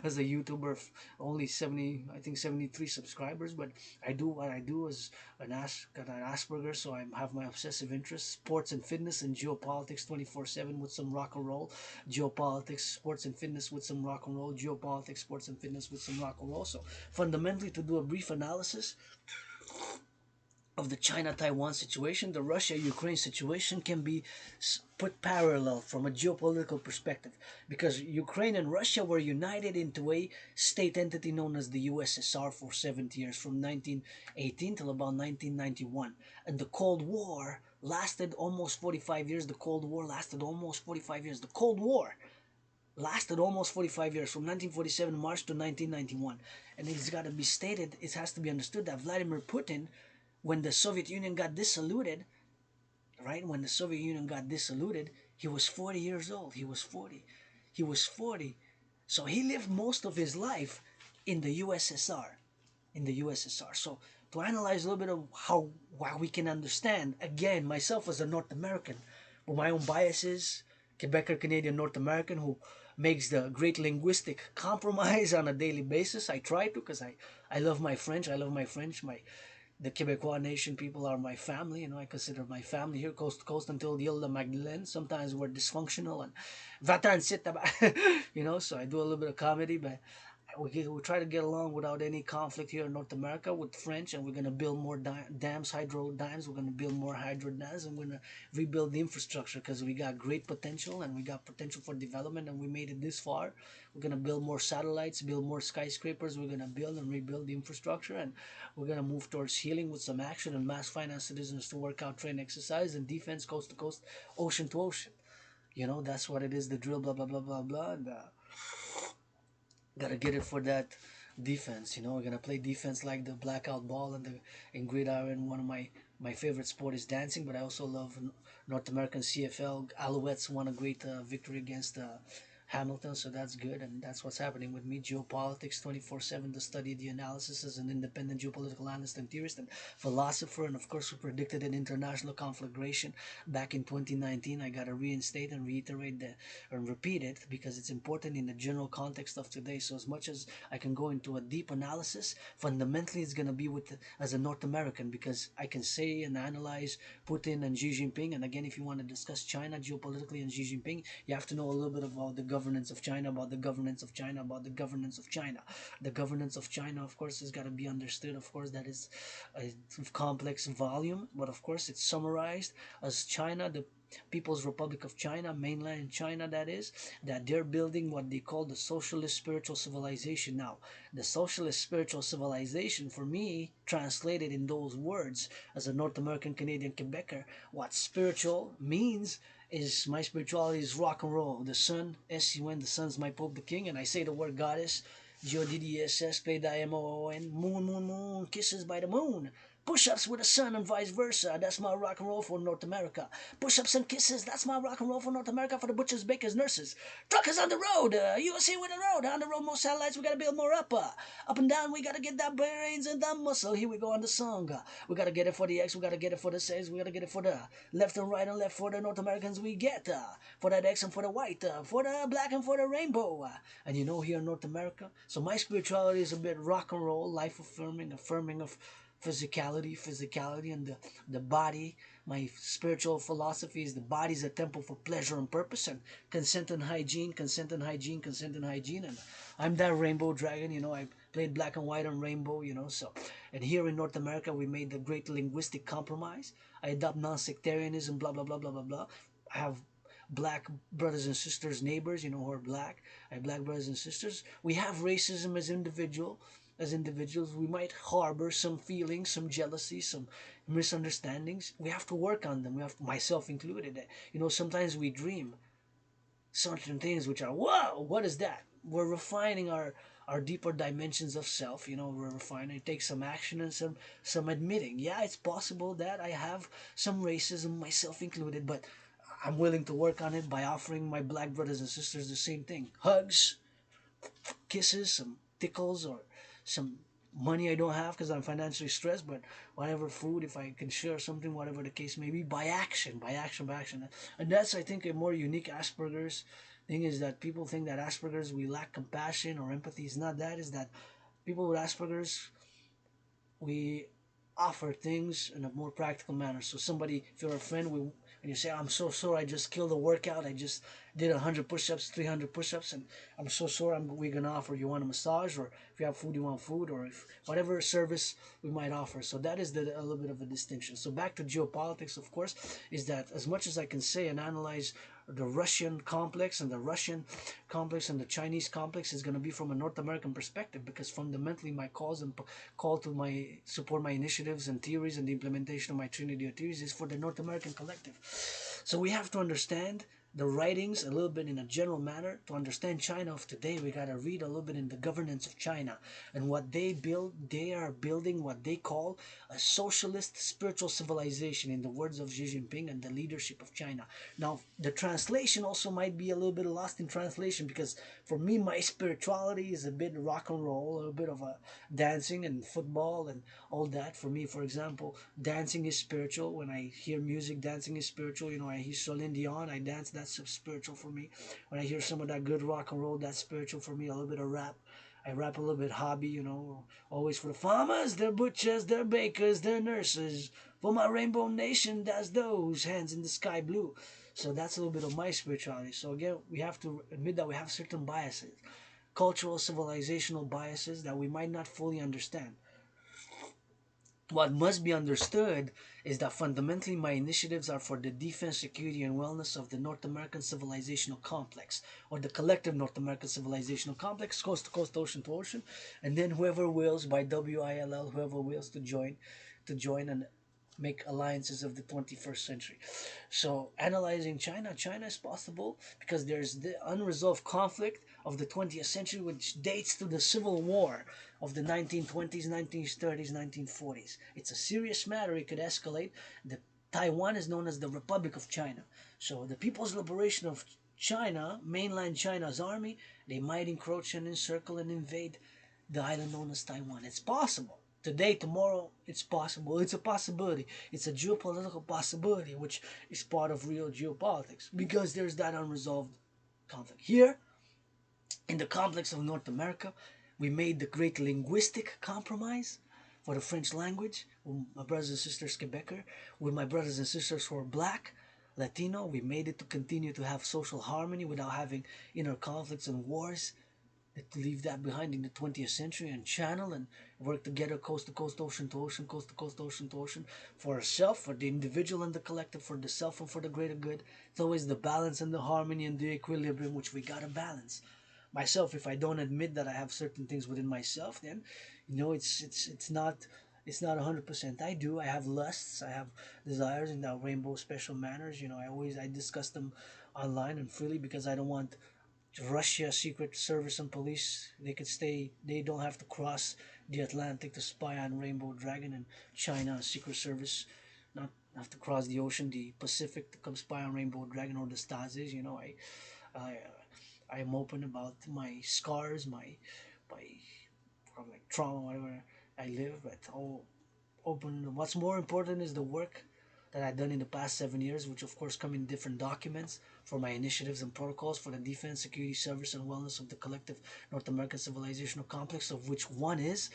as a YouTuber of only 70, I think 73 subscribers, but I do what I do as got an Asperger, so I have my obsessive interests, sports and fitness and geopolitics 24/7 with some rock and roll, geopolitics, sports and fitness with some rock and roll, geopolitics, sports and fitness with some rock and roll. So fundamentally, to do a brief analysis of the China-Taiwan situation, the Russia-Ukraine situation can be put parallel from a geopolitical perspective because Ukraine and Russia were united into a state entity known as the USSR for 70 years, from 1918 till about 1991. And the Cold War lasted almost 45 years. The Cold War lasted almost 45 years. The Cold War lasted almost 45 years, from 1947 March to 1991. And it's got to be stated, it has to be understood that Vladimir Putin, when the Soviet Union got dissoluted, right? When the Soviet Union got dissoluted, he was 40 years old. He was 40. He was 40. So he lived most of his life in the USSR. In the USSR. So to analyze a little bit of why we can understand, again, myself as a North American, with my own biases, Quebecer Canadian North American who makes the great linguistic compromise on a daily basis. I try to because I love my French. I love my French. The Quebecois nation people are my family. I consider my family here coast to coast until the Ile de Magdalene. Sometimes we're dysfunctional and va-t'en sit, so I do a little bit of comedy, but we try to get along without any conflict here in North America with French, and we're going to build more dams, hydro dams. We're going to build more hydro dams, and we're going to rebuild the infrastructure because we got great potential and we got potential for development, and we made it this far. We're going to build more satellites, build more skyscrapers. We're going to build and rebuild the infrastructure, and we're going to move towards healing with some action and mass finance citizens to work out, train, exercise, and defense coast to coast, ocean to ocean. That's what it is, the drill, blah, blah, blah, blah, blah. And, gotta get it for that defense. We're gonna play defense like the blackout ball and the in gridiron. One of my favorite sport is dancing, but I also love North American CFL. Alouettes won a great victory against Hamilton, so that's good, and that's what's happening with me. Geopolitics 24/7, the study, the analysis as an independent geopolitical analyst and theorist and philosopher, and of course, we predicted an international conflagration back in 2019. I gotta reinstate and reiterate that and repeat it because it's important in the general context of today. So as much as I can go into a deep analysis, fundamentally it's gonna be with as a North American because I can say and analyze Putin and Xi Jinping. And again, if you want to discuss China geopolitically and Xi Jinping, you have to know a little bit about the governance of China, about the governance of China, about the governance of China. The governance of China, of course, has got to be understood. Of course, that is a complex volume, but of course, it's summarized as China, the People's Republic of China, mainland China, that is, that they're building what they call the socialist spiritual civilization. Now, the socialist spiritual civilization, for me, translated in those words as a North American Canadian Quebecer, what spiritual means is my spirituality is rock and roll. The sun, S-U-N, the sun's my Pope the King, and I say the word goddess, G-O-D-D-S-S, P-I-M-O-O-N, moon, moon, moon, kisses by the moon. Push-ups with the sun and vice versa. That's my rock and roll for North America. Push-ups and kisses. That's my rock and roll for North America for the butchers, bakers, nurses. Truckers on the road. USA with the road. On the road, more satellites. We gotta build more up. Up and down. We gotta get that brains and that muscle. Here we go on the song. We gotta get it for the X. We gotta get it for the Says. We gotta get it for the left and right and left for the North Americans. We get for that X and for the white. For the black and for the rainbow. And here in North America. So my spirituality is a bit rock and roll, life affirming of physicality, and the body. My spiritual philosophy is the body is a temple for pleasure and purpose, and consent and hygiene. And I'm that rainbow dragon. I played black and white and rainbow. So, and here in North America, we made the great linguistic compromise. I adopt non-sectarianism, blah blah blah blah blah blah. I have black brothers and sisters, neighbors, who are black. I have black brothers and sisters. We have racism as individuals. We might harbor some feelings, some jealousy, some misunderstandings. We have to work on them. We have to, myself included. Sometimes we dream. certain things which are, whoa, what is that? We're refining our deeper dimensions of self. We're refining. It takes some action and some admitting. Yeah, it's possible that I have some racism, myself included, but I'm willing to work on it by offering my black brothers and sisters the same thing: hugs, kisses, some tickles, or some money I don't have because I'm financially stressed, but whatever, food, if I can share something, whatever the case may be, by action, by action, by action. And that's, I think, a more unique Asperger's thing, is that people think that Asperger's, we lack compassion or empathy. It's not that. Is that people with Asperger's, we offer things in a more practical manner. So somebody, if you're a friend, and you say, I'm so sore, I just killed a workout, I just did 100 push-ups, 300 push-ups, and I'm so sore, we're gonna offer, you want a massage, or if you have food, you want food, or if whatever service we might offer. So that is a little bit of a distinction. So back to geopolitics, of course, is that as much as I can say and analyze the Russian complex and the Chinese complex, is going to be from a North American perspective, because fundamentally my call to my support my initiatives and theories and the implementation of my Trinity of theories is for the North American collective. So we have to understand the writings a little bit in a general manner. To understand China of today, we got to read a little bit in the governance of China and what they build. They are building what they call a socialist spiritual civilization, in the words of Xi Jinping and the leadership of China. Now, the translation also might be a little bit lost in translation, because for me, my spirituality is a bit rock and roll, a little bit of a dancing and football and all that. For me, for example, dancing is spiritual. When I hear music, dancing is spiritual. I hear Celine Dion, I dance, that's spiritual for me. When I hear some of that good rock and roll, that's spiritual for me. A little bit of rap, I rap a little bit hobby, always for the farmers, their butchers, their bakers, their nurses. For my rainbow nation, that's those hands in the sky blue. So that's a little bit of my spirituality. So again, we have to admit that we have certain biases, cultural, civilizational biases that we might not fully understand. What must be understood is that fundamentally my initiatives are for the defense, security, and wellness of the North American civilizational complex, or the collective North American civilizational complex, coast to coast, ocean to ocean, and then whoever wills, by WILL, whoever wills to join and make alliances of the 21st century. So analyzing China is possible because there's the unresolved conflict of the 20th century, which dates to the Civil War of the 1920s, 1930s, 1940s. It's a serious matter. It could escalate. The Taiwan is known as the Republic of China. So the People's Liberation of China, mainland China's army, they might encroach and encircle and invade the island known as Taiwan. It's possible. Today, tomorrow, it's possible. It's a possibility. It's a geopolitical possibility, which is part of real geopolitics, because there's that unresolved conflict. Here, in the complex of North America, we made the great linguistic compromise for the French language with my brothers and sisters Quebecer, with my brothers and sisters who are black, Latino. We made it to continue to have social harmony without having inner conflicts and wars, to leave that behind in the 20th century, and channel and work together, coast to coast, ocean to ocean, coast to coast, ocean to ocean, for ourselves, for the individual and the collective, for the self and for the greater good. It's always the balance and the harmony and the equilibrium which we gotta balance. Myself, if I don't admit that I have certain things within myself, then it's not 100%. I do. I have lusts. I have desires in that rainbow special manners. I discuss them online and freely, because I don't want Russia, Secret Service and police, they don't have to cross the Atlantic to spy on Rainbow Dragon, and China, Secret Service, not have to cross the ocean, the Pacific, to come spy on Rainbow Dragon or the Stasis. I, I am open about my scars, my from like trauma, whatever I live, but all open. What's more important is the work that I've done in the past 7 years, which of course come in different documents for my initiatives and protocols for the defense, security, service, and wellness of the collective North American civilizational complex, of which one is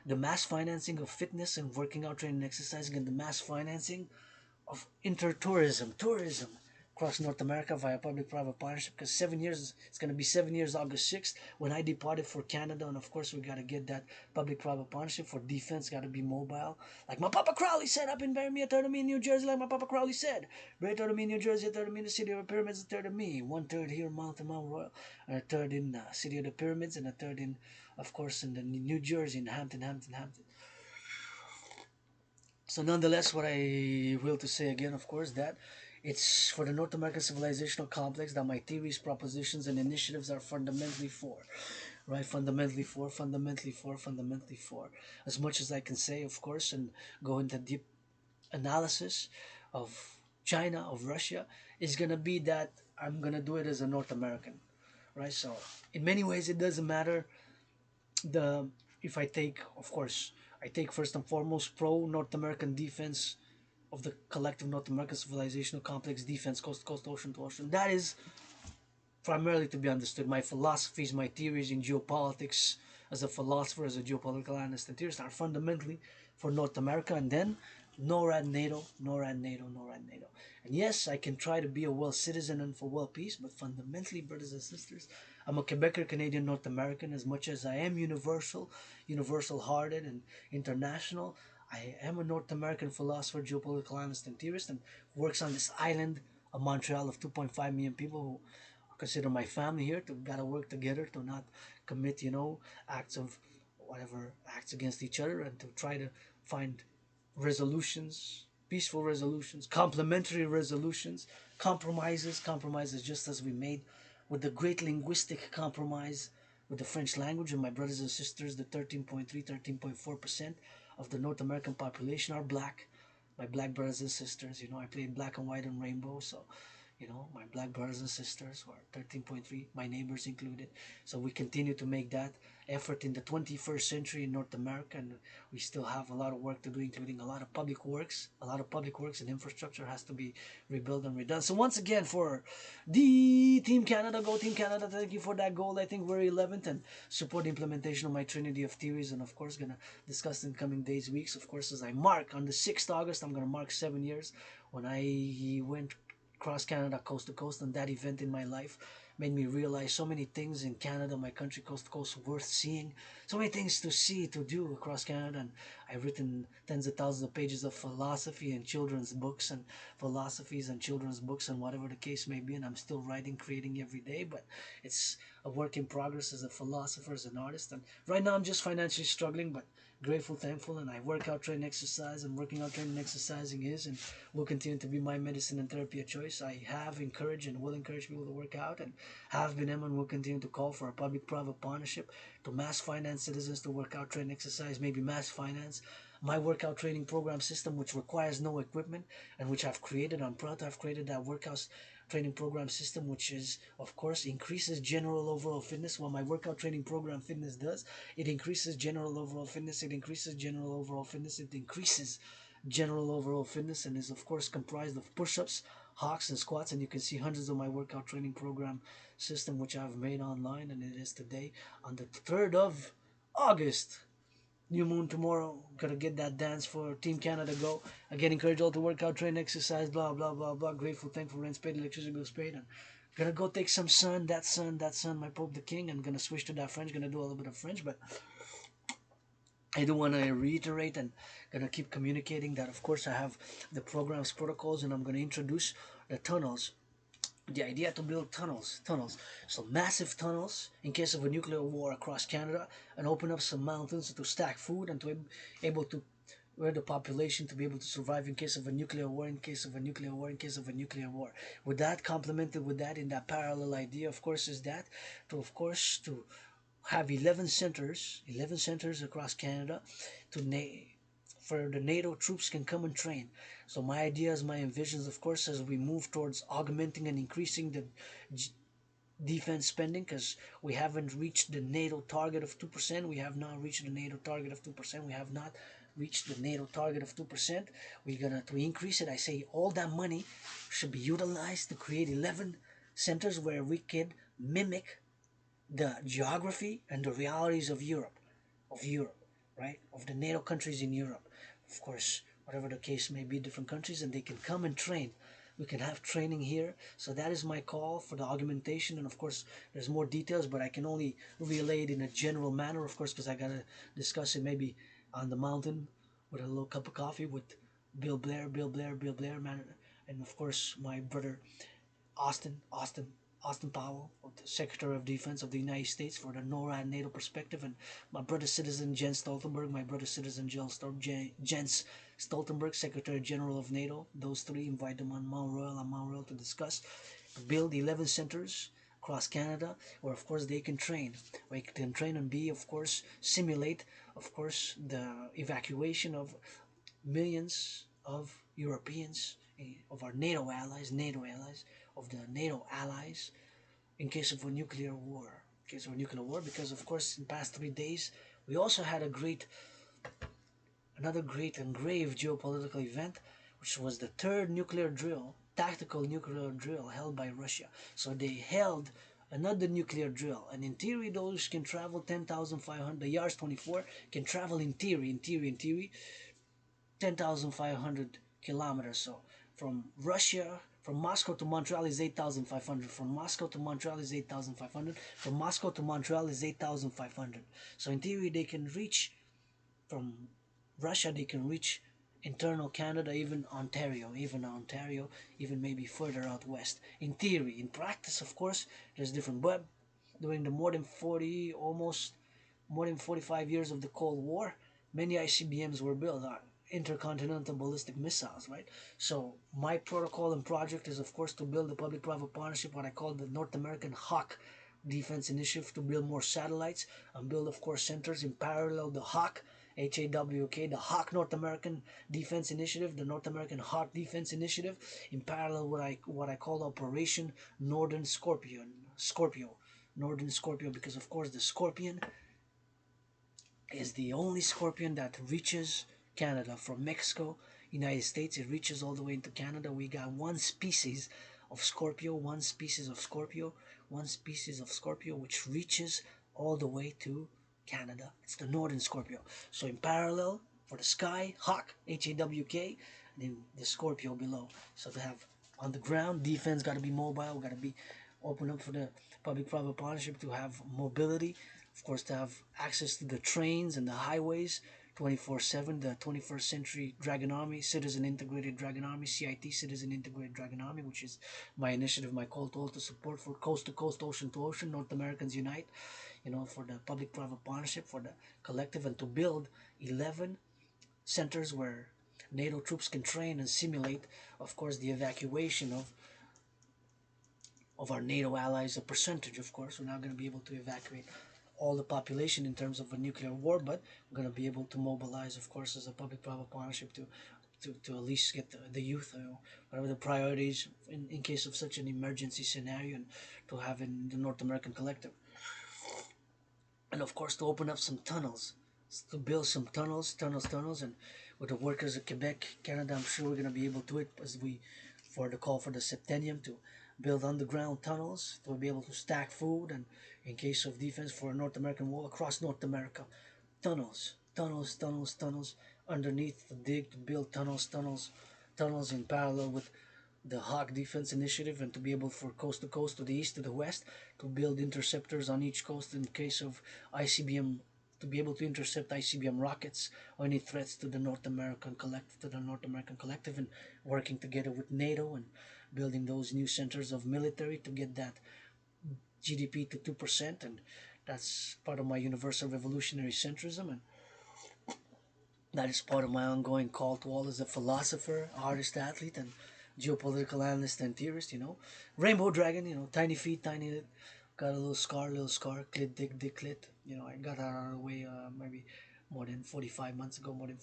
the mass financing of fitness and working out, training, and exercising, and the mass financing of tourism across North America via public-private partnership. Because 7 years, it's going to be 7 years, August 6th, when I departed for Canada, and of course we got to get that public-private partnership for defense. Got to be mobile, like my Papa Crowley said up in Fermiers, a third of me in New Jersey, like my Papa Crowley said. Right, third of me in New Jersey, a third of me in the city of the pyramids, a third of me, 1/3 here in Mount Royal, and a third in the city of the pyramids, and a third in, of course, in the New Jersey, in Hampton. So nonetheless, what I will to say again, of course, that It's for the North American civilizational complex that my theories, propositions, and initiatives are fundamentally for. Right? Fundamentally for. As much as I can say, of course, and go into deep analysis of China, of Russia, is gonna be that I'm gonna do it as a North American, right? So in many ways, it doesn't matter the if I take, of course, I take first and foremost pro North American defense of the collective North American civilizational complex defense, coast to coast, ocean to ocean. That is primarily to be understood. My philosophies, my theories in geopolitics, as a philosopher, as a geopolitical analyst and theorist, are fundamentally for North America, and then NORAD NATO, NORAD NATO, NORAD NATO. And yes, I can try to be a well citizen and for world peace, but fundamentally, brothers and sisters, I'm a Quebecer, Canadian, North American, as much as I am universal, universal hearted and international. I am a North American philosopher, geopolitical analyst, and theorist, and works on this island of Montreal of 2.5 million people who consider my family here, to gotta work together to not commit, acts of whatever acts against each other, and to try to find resolutions, peaceful resolutions, complementary resolutions, compromises just as we made with the great linguistic compromise with the French language. And my brothers and sisters, the 13.3, 13.4% of the North American population are black. My black brothers and sisters, I played black and white and rainbow, so my black brothers and sisters who are 13.3, my neighbors included. So we continue to make that effort in the 21st century in North America, and we still have a lot of work to do, including a lot of public works. A lot of public works and infrastructure has to be rebuilt and redone. So once again, for the Team Canada, go Team Canada, thank you for that goal. I think we're 11th, and support the implementation of my trinity of theories, and of course gonna discuss in coming days, weeks. Of course, as I mark on the 6th August, I'm gonna mark 7 years when I went across Canada, coast to coast, and that event in my life made me realize so many things in Canada, my country, coast to coast, worth seeing. So many things to see, to do across Canada, and I've written tens of thousands of pages of philosophy and children's books and philosophies and children's books and whatever the case may be, and I'm still writing, creating every day, but it's a work in progress as a philosopher, as an artist, and right now I'm just financially struggling, but grateful, thankful, and I work out, train, exercise, and working out, training, exercising is and will continue to be my medicine and therapy of choice. I have encouraged and will encourage people to work out, and have been and will continue to call for a public-private partnership to mass finance citizens to work out, train, exercise, maybe mass finance my workout training program system, which requires no equipment and which I've created. I'm proud to have created that workout training program system, which is, of course, increases general overall fitness. What my workout training program fitness does, it increases general overall fitness, it increases general overall fitness, it increases general overall fitness, and is, of course, comprised of push-ups, hawks, and squats. And you can see hundreds of my workout training program system, which I've made online, and it is today on the 3rd of August. New moon tomorrow. Gotta get that dance for Team Canada go. Again, encourage all to work out, train, exercise, blah, blah, blah, blah. Grateful, thankful, rent paid, electricity goes paid. And gonna go take some sun, that sun, my Pope the King. And gonna switch to that French. Gonna do a little bit of French, but I do want to reiterate and gonna keep communicating that, of course, I have the program's protocols, and I'm gonna introduce the tunnels. The idea to build tunnels, so massive tunnels in case of a nuclear war across Canada, and open up some mountains to stack food and to be able to where the population to be able to survive in case of a nuclear war, in case of a nuclear war, in case of a nuclear war. With that, complemented with that, in that parallel idea, of course, is that to, of course, to have 11 centers across Canada to for the NATO troops can come and train. So my ideas, my envisions, of course, as we move towards augmenting and increasing the defense spending, because we haven't reached the NATO target of 2%. We have not reached the NATO target of 2%. We have not reached the NATO target of 2%. We're gonna to increase it. I say all that money should be utilized to create 11 centers where we can mimic the geography and the realities of Europe, right? Of the NATO countries in Europe. Of course, whatever the case may be, different countries, and they can come and train. We can have training here. So that is my call for the augmentation. And of course, there's more details, but I can only relay it in a general manner, of course, because I got to discuss it maybe on the mountain with a little cup of coffee with Bill Blair, man. And of course, my brother, Austin, Austin Powell, the Secretary of Defense of the United States, for the NORAD NATO perspective, and my brother citizen Jens Stoltenberg, my brother citizen Jens Stoltenberg, Secretary General of NATO. Those three, invite them on Mount Royal to discuss. Build 11 centers across Canada where of course they can train. Where they can train and be, of course, simulate, of course, the evacuation of millions of Europeans, of our NATO allies, of the NATO allies, in case of a nuclear war. In case of a nuclear war, because of course in the past 3 days we also had another great and grave geopolitical event, which was the third nuclear drill, tactical nuclear drill held by Russia. So they held another nuclear drill, and in theory those can travel 10,500. The Yars-24 can travel in theory 10,500 kilometers. So from Russia, from Moscow to Montreal is 8,500. From Moscow to Montreal is 8,500. From Moscow to Montreal is 8,500. So in theory, they can reach, from Russia, they can reach internal Canada, even Ontario, even maybe further out west. In theory, in practice, of course, there's different. But during the more than 45 years of the Cold War, many ICBMs were built, intercontinental ballistic missiles, right? So my protocol and project is, of course, to build a public-private partnership, what I call the North American Hawk Defense Initiative, to build more satellites and build, of course, centers in parallel. The Hawk, H-A-W-K, the Hawk North American Defense Initiative, the North American Hawk Defense Initiative, in parallel what I call Operation Northern Scorpio, Northern Scorpio, because of course the Scorpion is the only scorpion that reaches Canada from Mexico, United States. It reaches all the way into Canada. We got one species of Scorpio, which reaches all the way to Canada. It's the Northern Scorpio. So in parallel, for the sky, Hawk, H-A-W-K, and then the Scorpio below. So to have on the ground, defense got to be mobile, got to be open up for the public-private partnership to have mobility, of course, to have access to the trains and the highways 24/7, the 21st Century Dragan Army, Citizen Integrated Dragan Army, CIT, Citizen Integrated Dragan Army, which is my initiative, my call to all to support for coast to coast, ocean to ocean, North Americans Unite, for the public-private partnership, for the collective, and to build 11 centers where NATO troops can train and simulate, of course, the evacuation of our NATO allies. A percentage, of course, we're not going to be able to evacuate all the population in terms of a nuclear war, but we're going to be able to mobilize, of course, as a public-private partnership to at least get the youth, whatever the priorities in case of such an emergency scenario, and to have in the North American collective. And of course, to open up some tunnels, to build some tunnels, and with the workers of Quebec, Canada, I'm sure we're going to be able to it, as we, for the call for the septennium, to build underground tunnels to be able to stack food, and in case of defense for a North American wall across North America, tunnels underneath, to dig, to build tunnels in parallel with the Hawk Defense Initiative, and to be able for coast to coast, to the east, to the west, to build interceptors on each coast in case of ICBM, to be able to intercept ICBM rockets or any threats to the North American collective, and working together with NATO and building those new centers of military to get that GDP to 2%, and that's part of my universal revolutionary centrism, and that is part of my ongoing call to all as a philosopher, artist, athlete, and geopolitical analyst and theorist. Rainbow Dragon, tiny feet, tiny, got a little scar, clit, dick, clit. I got that out of the way maybe more than 45 months ago, but I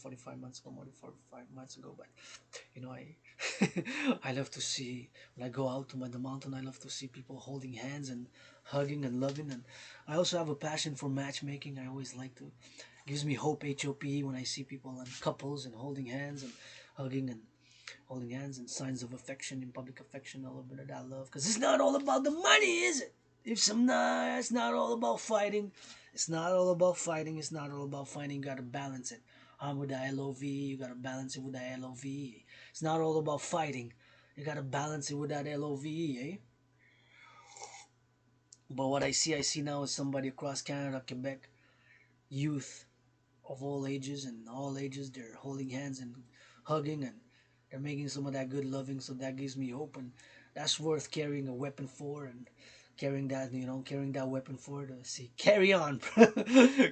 I love to see, when I go out to the mountain, I love to see people holding hands and hugging and loving, and I also have a passion for matchmaking. I always like to, gives me hope, HOPE, when I see people and couples and holding hands and hugging and holding hands, and signs of affection, in public affection, a little bit of that love, because it's not all about the money, is it? It's not all about fighting. It's not all about fighting. You gotta balance it. With the LOV, you gotta balance it with the LOV. It's not all about fighting. You gotta balance it with that LOVE, eh? But what I see now is somebody across Canada, Quebec, youth of all ages, they're holding hands and hugging, and they're making some of that good loving. So that gives me hope, and that's worth carrying a weapon for, and carrying that, carrying that weapon for, to see. Carry on.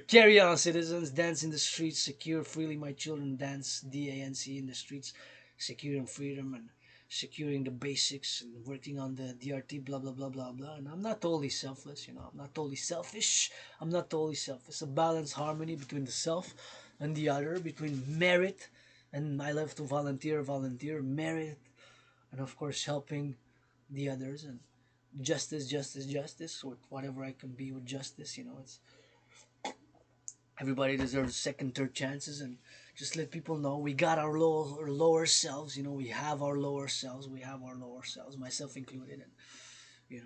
Carry on, citizens. Dance in the streets, secure freely. My children dance, dance in the streets, securing freedom and securing the basics and working on the DRT, blah blah blah blah blah. And I'm not totally selfless, I'm not totally selfish. I'm not totally selfish. A balanced harmony between the self and the other, between merit and I love to volunteer, merit, and of course helping the others, and justice with whatever I can be with justice. It's everybody deserves second, third chances, and just let people know we got our lower selves. We have our lower selves. We have our lower selves, myself included, and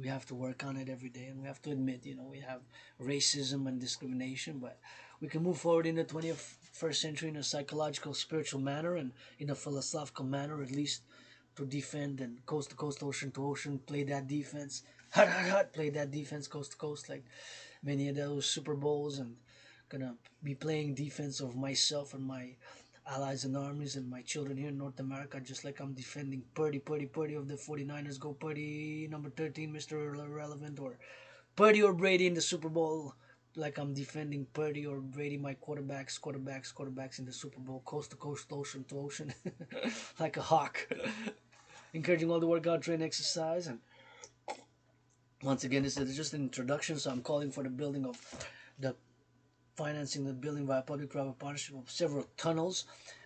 we have to work on it every day, and we have to admit, we have racism and discrimination, but we can move forward in the 21st century in a psychological, spiritual manner, and in a philosophical manner, at least, to defend and coast to coast, ocean to ocean, play that defense, play that defense coast to coast, like many of those Super Bowls, and gonna be playing defense of myself and my allies and armies and my children here in North America, just like I'm defending Purdy of the 49ers. Go Purdy, number 13, Mr. Irrelevant, or Purdy or Brady in the Super Bowl, like I'm defending Purdy or Brady, my quarterbacks in the Super Bowl, coast to coast, ocean to ocean, like a hawk. Encouraging all the workout, train, exercise, and once again, this is just an introduction, so I'm calling for the building of the financing the building via public-private partnership of several tunnels.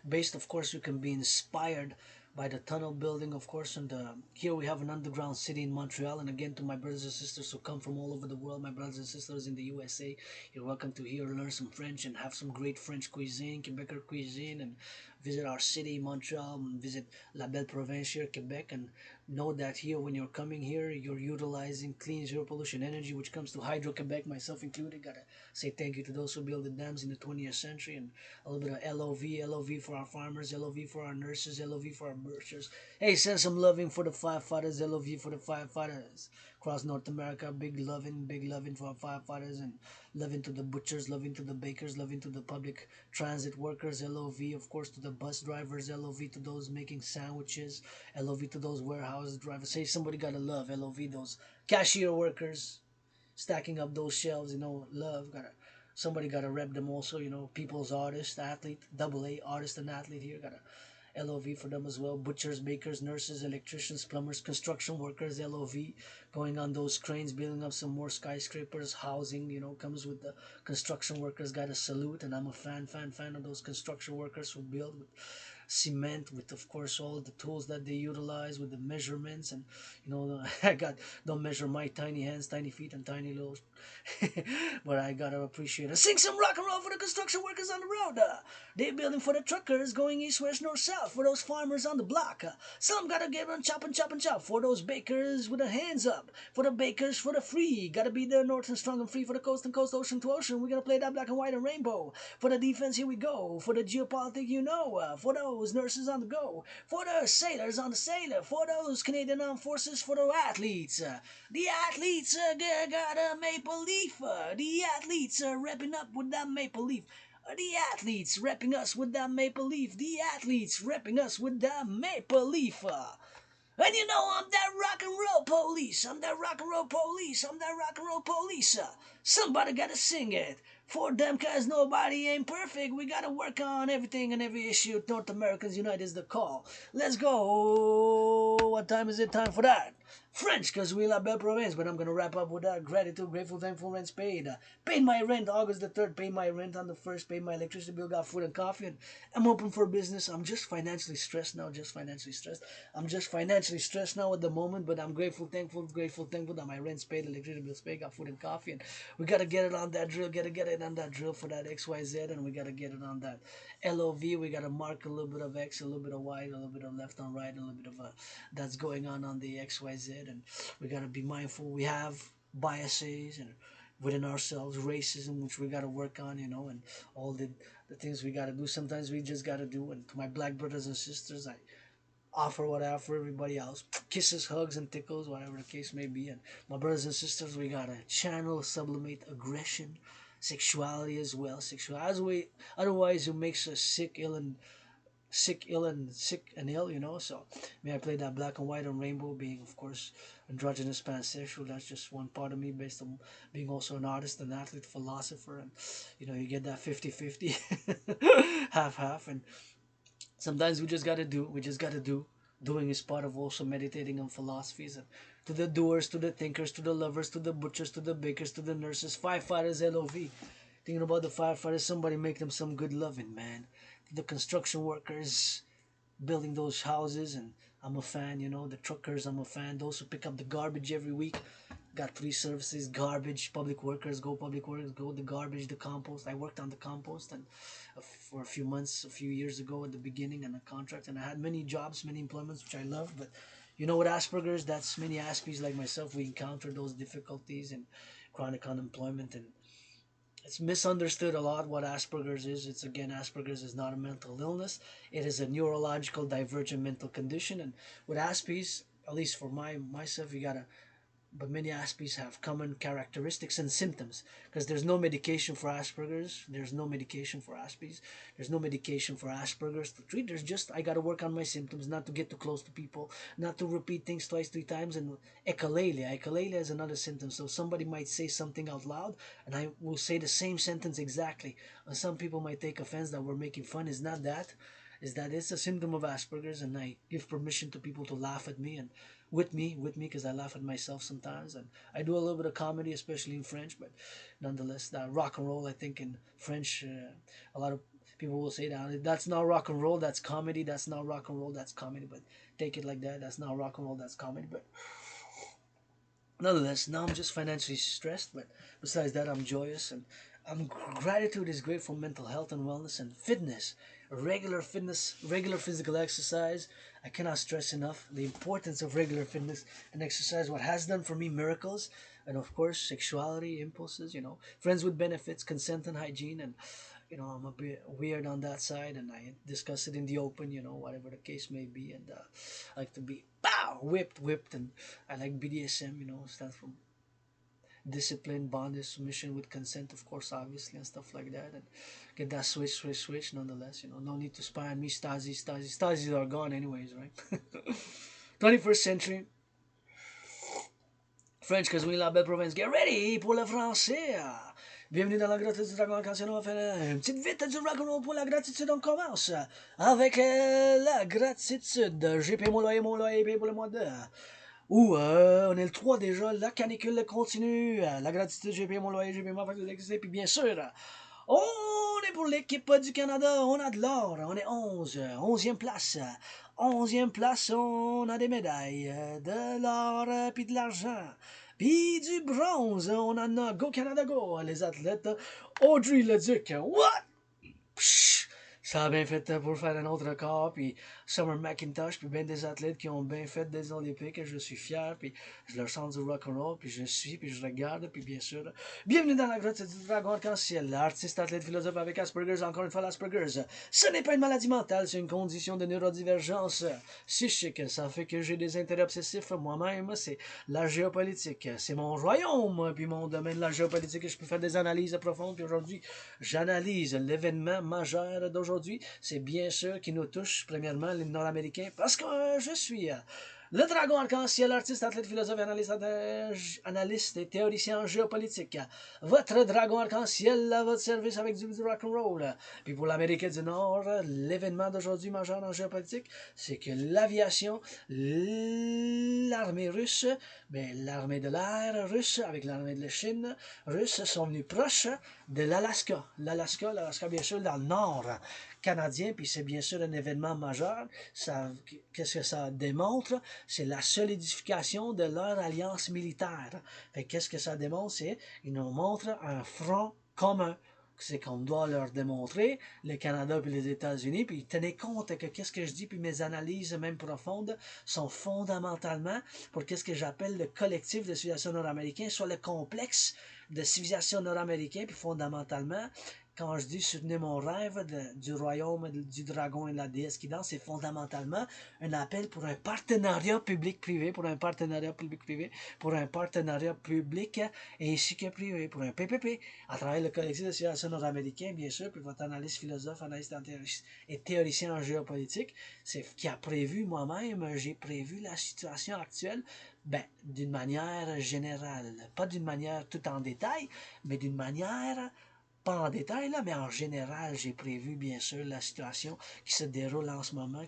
Based, of course, you can be inspired by the tunnel building, of course. And here we have an underground city in Montreal. And again, to my brothers and sisters who come from all over the world, my brothers and sisters in the USA, you're welcome to here learn some French and have some great French cuisine, Quebecer cuisine, and visit our city, Montreal, and visit La Belle Province here, Quebec, and know that here, when you're coming here, you're utilizing clean zero pollution energy, which comes to Hydro-Quebec, myself included. Gotta say thank you to those who built the dams in the 20th century, and a little bit of LOV for our farmers, LOV for our nurses, LOV for our butchers. Hey, send some loving for the firefighters, LOV for the firefighters across North America. Big loving for our firefighters, and loving to the butchers, loving to the bakers, loving to the public transit workers, LOV, of course, to the bus drivers, LOV to those making sandwiches, LOV to those warehouse drivers. Say somebody gotta love, LOV those cashier workers stacking up those shelves, love, somebody gotta rep them also, people's artist, athlete, double A, artist and athlete here, gotta LOV for them as well. Butchers, bakers, nurses, electricians, plumbers, construction workers, LOV, going on those cranes, building up some more skyscrapers, housing, comes with the construction workers, gotta salute, and I'm a fan of those construction workers who build with cement, with of course all the tools that they utilize, with the measurements, and I don't measure my tiny hands, tiny feet, and tiny little but I gotta appreciate it. Sing some rock and roll for the construction workers on the road. They building for the truckers going east, west, north, south, for those farmers on the block. Some gotta get on chop and chop and chop, for those bakers with their hands up, for the bakers for the free, gotta be there north and strong and free, for the coast and coast, ocean to ocean. We're gonna play that black and white and rainbow. For the defense, here we go. For the geopolitics, for those nurses on the go, for the sailors on the sailor, for those Canadian Armed Forces, for the athletes. The athletes got a maple leaf. The athletes are repping up with that maple leaf. The athletes repping us with that maple leaf. The athletes repping us with that maple leaf. And I'm that rock and roll police. I'm that rock and roll police. I'm that rock and roll police. Somebody gotta sing it for them, cause nobody ain't perfect. We gotta work on everything and every issue. North Americans Unite is the call. Let's go. What time is it? Time for that. French, cause we la belle province. But I'm gonna wrap up with that. Gratitude, grateful, thankful, rents paid. Paid my rent August the 3rd. Paid my rent on the 1st. Paid my electricity bill. Got food and coffee. And I'm open for business. I'm just financially stressed now. I'm just financially stressed now at the moment. But I'm grateful, thankful that my rent's paid, electricity bills paid, got food and coffee. And we gotta get it on that drill. Gotta get it on that drill for that XYZ. And we gotta get it on that LOV. We gotta mark a little bit of X, a little bit of Y, a little bit of left on right, a little bit of that's going on the XYZ. And we gotta be mindful. We have biases and within ourselves, racism, which we gotta work on, and all the things we gotta do. Sometimes we just gotta do. And to my black brothers and sisters, I offer what I offer everybody else. Kisses, hugs, and tickles, whatever the case may be. And my brothers and sisters, we gotta channel, sublimate aggression, sexuality as well. Sexuality, otherwise it makes us sick, ill, and sick and ill, you know. So may I play that black and white and rainbow, being of course androgynous pansexual. That's just one part of me, based on being also an artist, an athlete, philosopher, and you know, you get that 50-50, half half, and sometimes we just gotta do. Doing is part of also meditating on philosophies, and to the doers, to the thinkers, to the lovers, to the butchers, to the bakers, to the nurses, firefighters, LOV. Thinking about the firefighters, somebody make them some good loving, man. To the construction workers building those houses, and I'm a fan, you know, the truckers, I'm a fan. Those who pick up the garbage every week. Got three services: garbage, public workers, go the garbage, the compost. I worked on the compost and for a few months, a few years ago at the beginning, and a contract, and I had many jobs, many employments, which I loved. But you know, with Asperger's, that's many Aspies like myself, we encounter those difficulties and chronic unemployment, and it's misunderstood a lot what Asperger's is. It's again, Asperger's is not a mental illness. It is a neurological divergent mental condition. And with Aspies, at least for myself, you gotta, but many Aspies have common characteristics and symptoms, because there's no medication for Asperger's, there's no medication for Aspies, there's no medication for Asperger's to treat. There's just, I got to work on my symptoms, not to get too close to people, not to repeat things twice, three times. And echolalia is another symptom. So somebody might say something out loud, and I will say the same sentence exactly. And some people might take offense that we're making fun. Is not that. Is that it's a symptom of Asperger's, and I give permission to people to laugh at me and with me, because I laugh at myself sometimes, and I do a little bit of comedy, especially in French. But nonetheless, that rock and roll, I think in French, a lot of people will say that that's not rock and roll, that's comedy. That's not rock and roll, that's comedy. But take it like that. That's not rock and roll, that's comedy. But nonetheless, now I'm just financially stressed. But besides that, I'm joyous, and gratitude is great for mental health and wellness and fitness. Fitness, regular physical exercise. I cannot stress enough the importance of regular fitness and exercise. What has done for me miracles, and of course, sexuality, impulses. You know, friends with benefits, consent and hygiene, and you know, I'm a bit weird on that side, and I discuss it in the open. You know, whatever the case may be, and I like to be whipped, and I like BDSM. You know, stands for discipline, bondage, submission with consent, of course, obviously, and stuff like that, and get that switch. Nonetheless, you know, no need to spy on me. Stasi's are gone, anyways, right? 21st century French, because we la belle province. Get ready pour le français. Bienvenue dans la gratitude du Dragan. Quand on va faire une petite vite du rock'n'roll pour la gratitude, on commence avec la gratitude. J'ai payé mon loyer pour le mois de. On est le 3 déjà, la canicule continue, la gratitude, j'ai payé mon loyer, j'ai payé ma facture d'électricité, puis bien sûr, on est pour l'équipe du Canada, on a de l'or, on est 11e place, 11e place, on a des médailles, de l'or, puis de l'argent, puis du bronze, on en a, go Canada, go, les athlètes, Audrey Leduc, what? Psh! Ça a bien fait pour faire un autre record, puis Summer McIntosh, puis bien des athlètes qui ont bien fait des Olympiques, et je suis fier, puis je leur chante du rock'n'roll, puis je suis, puis je regarde, puis bien sûr, bienvenue dans la grotte du dragon arc-en-ciel, artiste, athlète, philosophe avec Asperger's, encore une fois l'Asperger's. Ce n'est pas une maladie mentale, c'est une condition de neurodivergence psychique, ça fait que j'ai des intérêts obsessifs moi-même, c'est la géopolitique, c'est mon royaume, puis mon domaine de la géopolitique, et je peux faire des analyses profondes, puis aujourd'hui, j'analyse l'événement majeur d'aujourd'hui. C'est bien sûr qui nous touche, premièrement, les Nord-Américains, parce que je suis le dragon arc-en-ciel, artiste, athlète, philosophe, analyste et théoricien géopolitique. Votre dragon arc-en-ciel à votre service avec du rock'n'roll. Puis pour l'Amérique du Nord, l'événement d'aujourd'hui majeur en géopolitique, c'est que l'aviation, l'armée russe, l'armée de l'air russe avec l'armée de la Chine russe sont venus proches de l'Alaska. L'Alaska, bien sûr, dans le nord canadien, puis c'est bien sûr un événement majeur. Qu'est-ce que ça démontre? C'est la solidification de leur alliance militaire. Qu'est-ce que ça démontre? C'est qu'ils nous montrent un front commun. C'est qu'on doit leur démontrer, le Canada puis les États-Unis, puis tenez compte que qu'est-ce que je dis, puis mes analyses même profondes sont fondamentalement pour qu'est-ce que j'appelle le collectif de civilisation nord-américain, soit le complexe de civilisation nord-américain, puis fondamentalement, quand je dis soutenez mon rêve du royaume du dragon et de la déesse qui danse, c'est fondamentalement un appel pour un partenariat public-privé, pour un partenariat public-privé, pour un partenariat public ainsi que privé, pour un PPP, à travers le collectif de civilisation nord-américain, bien sûr, puis votre analyste philosophe, analyste et théoricien en géopolitique, c'est qui a prévu moi-même, j'ai prévu la situation actuelle, ben, d'une manière générale, pas d'une manière tout en détail, mais d'une manière pas en détail, là, mais en général, j'ai prévu, bien sûr, la situation qui se déroule en ce moment,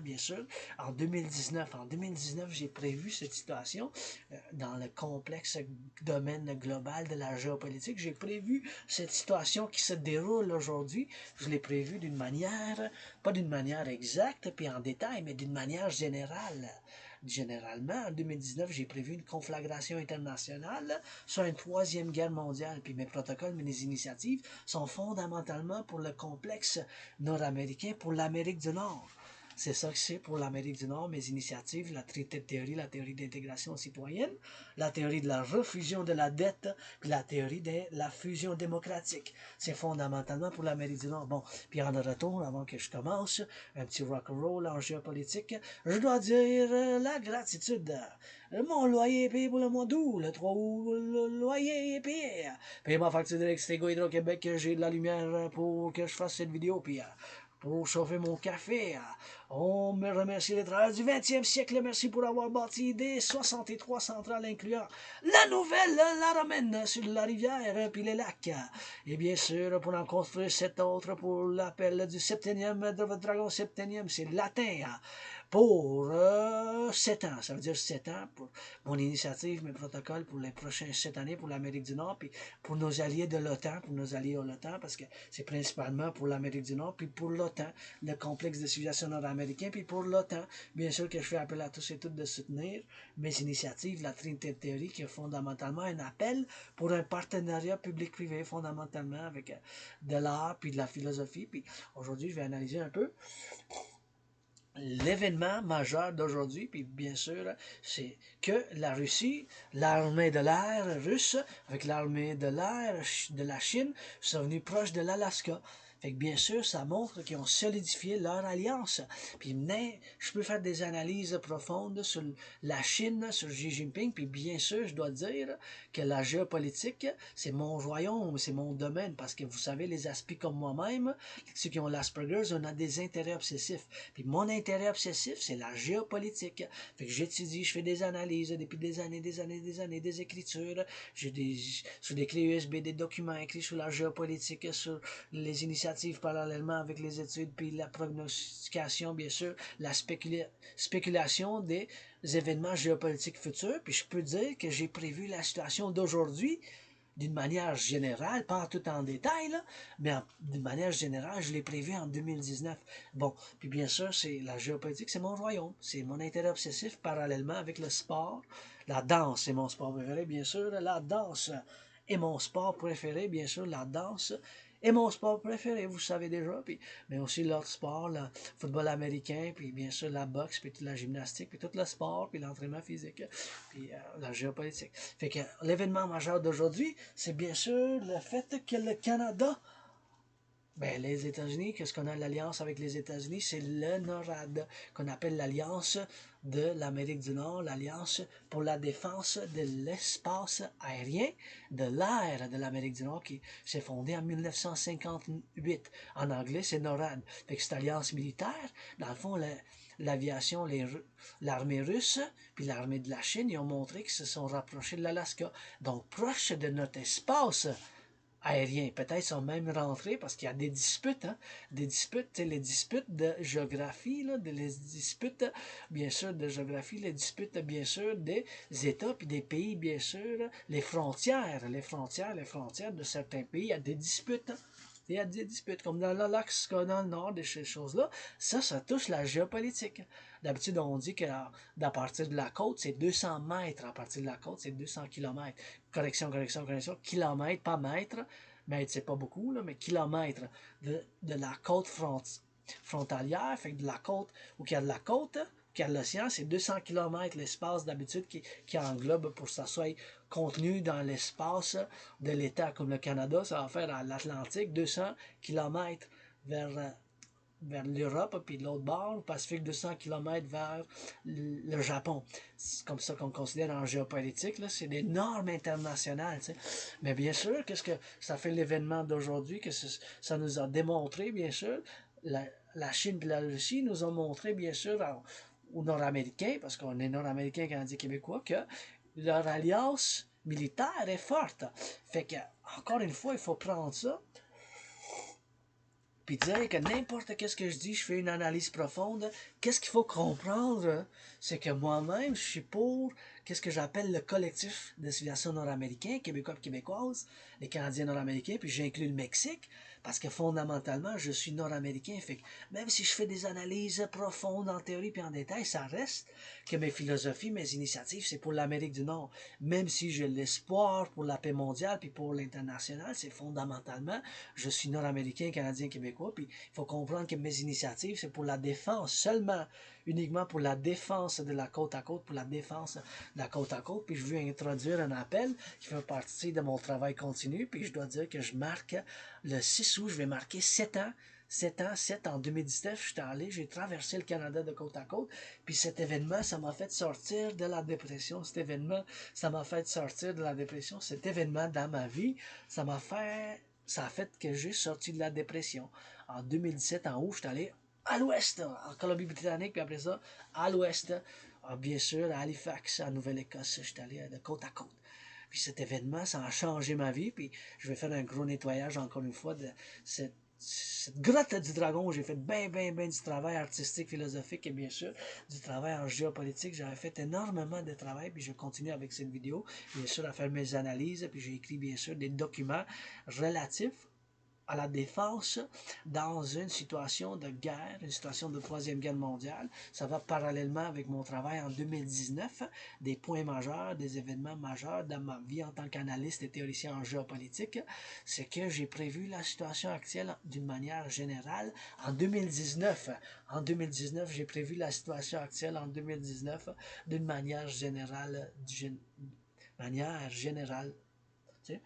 bien sûr, en 2019. En 2019, j'ai prévu cette situation dans le complexe domaine global de la géopolitique. J'ai prévu cette situation qui se déroule aujourd'hui. Je l'ai prévu d'une manière, pas d'une manière exacte, puis en détail, mais d'une manière générale. Généralement, en 2019, j'ai prévu une conflagration internationale sur une troisième guerre mondiale, puis mes protocoles, mes initiatives sont fondamentalement pour le complexe nord-américain, pour l'Amérique du Nord. C'est ça que c'est pour l'Amérique du Nord, mes initiatives, la théorie, la théorie d'intégration citoyenne, la théorie de la refusion de la dette, puis la théorie de la fusion démocratique. C'est fondamentalement pour l'Amérique du Nord. Bon, puis en retour, avant que je commence, un petit rock'n'roll en géopolitique, je dois dire la gratitude. Mon loyer est payé pour le mois d'août. Le 3 août, le loyer est payé. Payez ma facture d'électricité Hydro-Québec, j'ai de la lumière pour que je fasse cette vidéo. Puis pour chauffer mon café. On me remercie les travailleurs du 20e siècle. Merci pour avoir bâti des 63 centrales incluant la nouvelle, la romaine sur la rivière puis les lacs. Et bien sûr, pour en construire 7 autres pour l'appel du septenième de votre dragon septenième, c'est latin. Pour 7 ans, ça veut dire 7 ans pour mon initiative, mes protocoles pour les prochains 7 années pour l'Amérique du Nord, puis pour nos alliés de l'OTAN, pour nos alliés à l'OTAN, parce que c'est principalement pour l'Amérique du Nord, puis pour l'OTAN, le complexe de civilisation nord-américain, puis pour l'OTAN, bien sûr que je fais appel à tous et toutes de soutenir mes initiatives, la Trinité de théorie, qui est fondamentalement un appel pour un partenariat public-privé, fondamentalement avec de l'art, puis de la philosophie, puis aujourd'hui, je vais analyser un peu l'événement majeur d'aujourd'hui, puis bien sûr, c'est que la Russie, l'armée de l'air russe, avec l'armée de l'air de la Chine, sont venus proches de l'Alaska. Fait que bien sûr, ça montre qu'ils ont solidifié leur alliance. Puis je peux faire des analyses profondes sur la Chine, sur Xi Jinping, puis bien sûr, je dois dire que la géopolitique, c'est mon royaume, c'est mon domaine, parce que vous savez, les Aspies comme moi-même, ceux qui ont l'Asperger's, on a des intérêts obsessifs. Puis mon intérêt obsessif, c'est la géopolitique. Fait que j'étudie, je fais des analyses depuis des années, des écritures. J'ai sur des clés USB, des documents écrits sur la géopolitique, sur les initiatives parallèlement avec les études, puis la prognostication, bien sûr, la spéculation des événements géopolitiques futurs. Puis je peux dire que j'ai prévu la situation d'aujourd'hui d'une manière générale, pas tout en détail, là, mais d'une manière générale, je l'ai prévu en 2019. Bon, puis bien sûr, c'est la géopolitique, c'est mon royaume, c'est mon intérêt obsessif parallèlement avec le sport. La danse, c'est mon sport préféré, bien sûr. La danse est mon sport préféré, bien sûr, la danse est mon sport préféré, vous savez déjà, puis, mais aussi l'autre sport, le football américain, puis bien sûr la boxe, puis toute la gymnastique, puis tout le sport, puis l'entraînement physique, puis la géopolitique. Fait que l'événement majeur d'aujourd'hui, c'est bien sûr le fait que le Canada, ben, les États-Unis, qu'est-ce qu'on a l'alliance avec les États-Unis? C'est le NORAD, qu'on appelle l'Alliance de l'Amérique du Nord, l'Alliance pour la défense de l'espace aérien, de l'air de l'Amérique du Nord, qui s'est fondée en 1958. En anglais, c'est NORAD. Fait que cette alliance militaire, dans le fond, l'aviation, l'armée russe, puis l'armée de la Chine, ils ont montré qu'ils se sont rapprochés de l'Alaska. Donc, proche de notre espace aériens. Peut-être sont même rentrés parce qu'il y a des disputes, des disputes, les disputes de géographie, les disputes, bien sûr, de géographie, les disputes, bien sûr, des États puis des pays, bien sûr, les frontières de certains pays, il y a des disputes. Il y a des disputes, comme dans l'Alaska, dans le nord, des choses-là. Ça touche la géopolitique. D'habitude, on dit qu'à partir de la côte, c'est 200 mètres. À partir de la côte, c'est 200 kilomètres. Correction. Kilomètres, pas mètres. Mètres, c'est pas beaucoup, là, mais kilomètres de la côte frontalière. Fait que de la côte, où il y a de la côte, car l'océan, c'est 200 km l'espace d'habitude qui englobe pour que ça soit contenu dans l'espace de l'État. Comme le Canada, ça va faire à l'Atlantique 200 km vers l'Europe, puis de l'autre bord, le Pacifique, 200 km vers le Japon. C'est comme ça qu'on considère en géopolitique, là, c'est des normes internationales. Tu sais. Mais bien sûr, qu'est-ce que ça fait l'événement d'aujourd'hui, que ça nous a démontré, bien sûr, la Chine et la Russie nous ont montré, bien sûr, aux Nord-Américains, parce qu'on est Nord-Américains, Canadiens, Québécois, que leur alliance militaire est forte. Fait que, encore une fois, il faut prendre ça, puis dire que n'importe qu'est-ce que je dis, je fais une analyse profonde. Qu'est-ce qu'il faut comprendre, c'est que moi-même, je suis pour qu'est-ce que j'appelle le collectif de civilisation nord-américain, québécois et québécoises, les Canadiens nord-américains, puis j'inclus le Mexique, parce que fondamentalement, je suis nord-américain. Fait que même si je fais des analyses profondes en théorie puis en détail, ça reste que mes philosophies, mes initiatives, c'est pour l'Amérique du Nord. Même si j'ai l'espoir pour la paix mondiale puis pour l'international, c'est fondamentalement, je suis nord-américain, canadien, québécois, puis il faut comprendre que mes initiatives, c'est pour la défense seulement, uniquement pour la défense de la côte à côte, pour la défense de la côte à côte, puis je veux introduire un appel qui fait partie de mon travail continu, puis je dois dire que je marque le 6 août, je vais marquer 7 ans 7 en 2019, je suis allé, j'ai traversé le Canada de côte à côte, puis cet événement, ça m'a fait sortir de la dépression, cet événement, ça m'a fait sortir de la dépression, cet événement dans ma vie, ça a fait que j'ai sorti de la dépression. En 2017, en août, je suis allé à l'ouest, en Colombie-Britannique, puis après ça, à l'ouest, bien sûr, à Halifax, en Nouvelle-Écosse, je suis allé de côte à côte. Puis cet événement, ça a changé ma vie, puis je vais faire un gros nettoyage, encore une fois, de cette grotte du Dragon où j'ai fait bien du travail artistique, philosophique et bien sûr du travail en géopolitique. J'avais fait énormément de travail, puis je continue avec cette vidéo, bien sûr, à faire mes analyses, puis j'ai écrit bien sûr des documents relatifs à la défense dans une situation de guerre, une situation de Troisième Guerre mondiale. Ça va parallèlement avec mon travail en 2019, des points majeurs, des événements majeurs dans ma vie en tant qu'analyste et théoricien en géopolitique. C'est que j'ai prévu la situation actuelle d'une manière générale en 2019. En 2019, j'ai prévu la situation actuelle en 2019 d'une manière générale. Tu sais.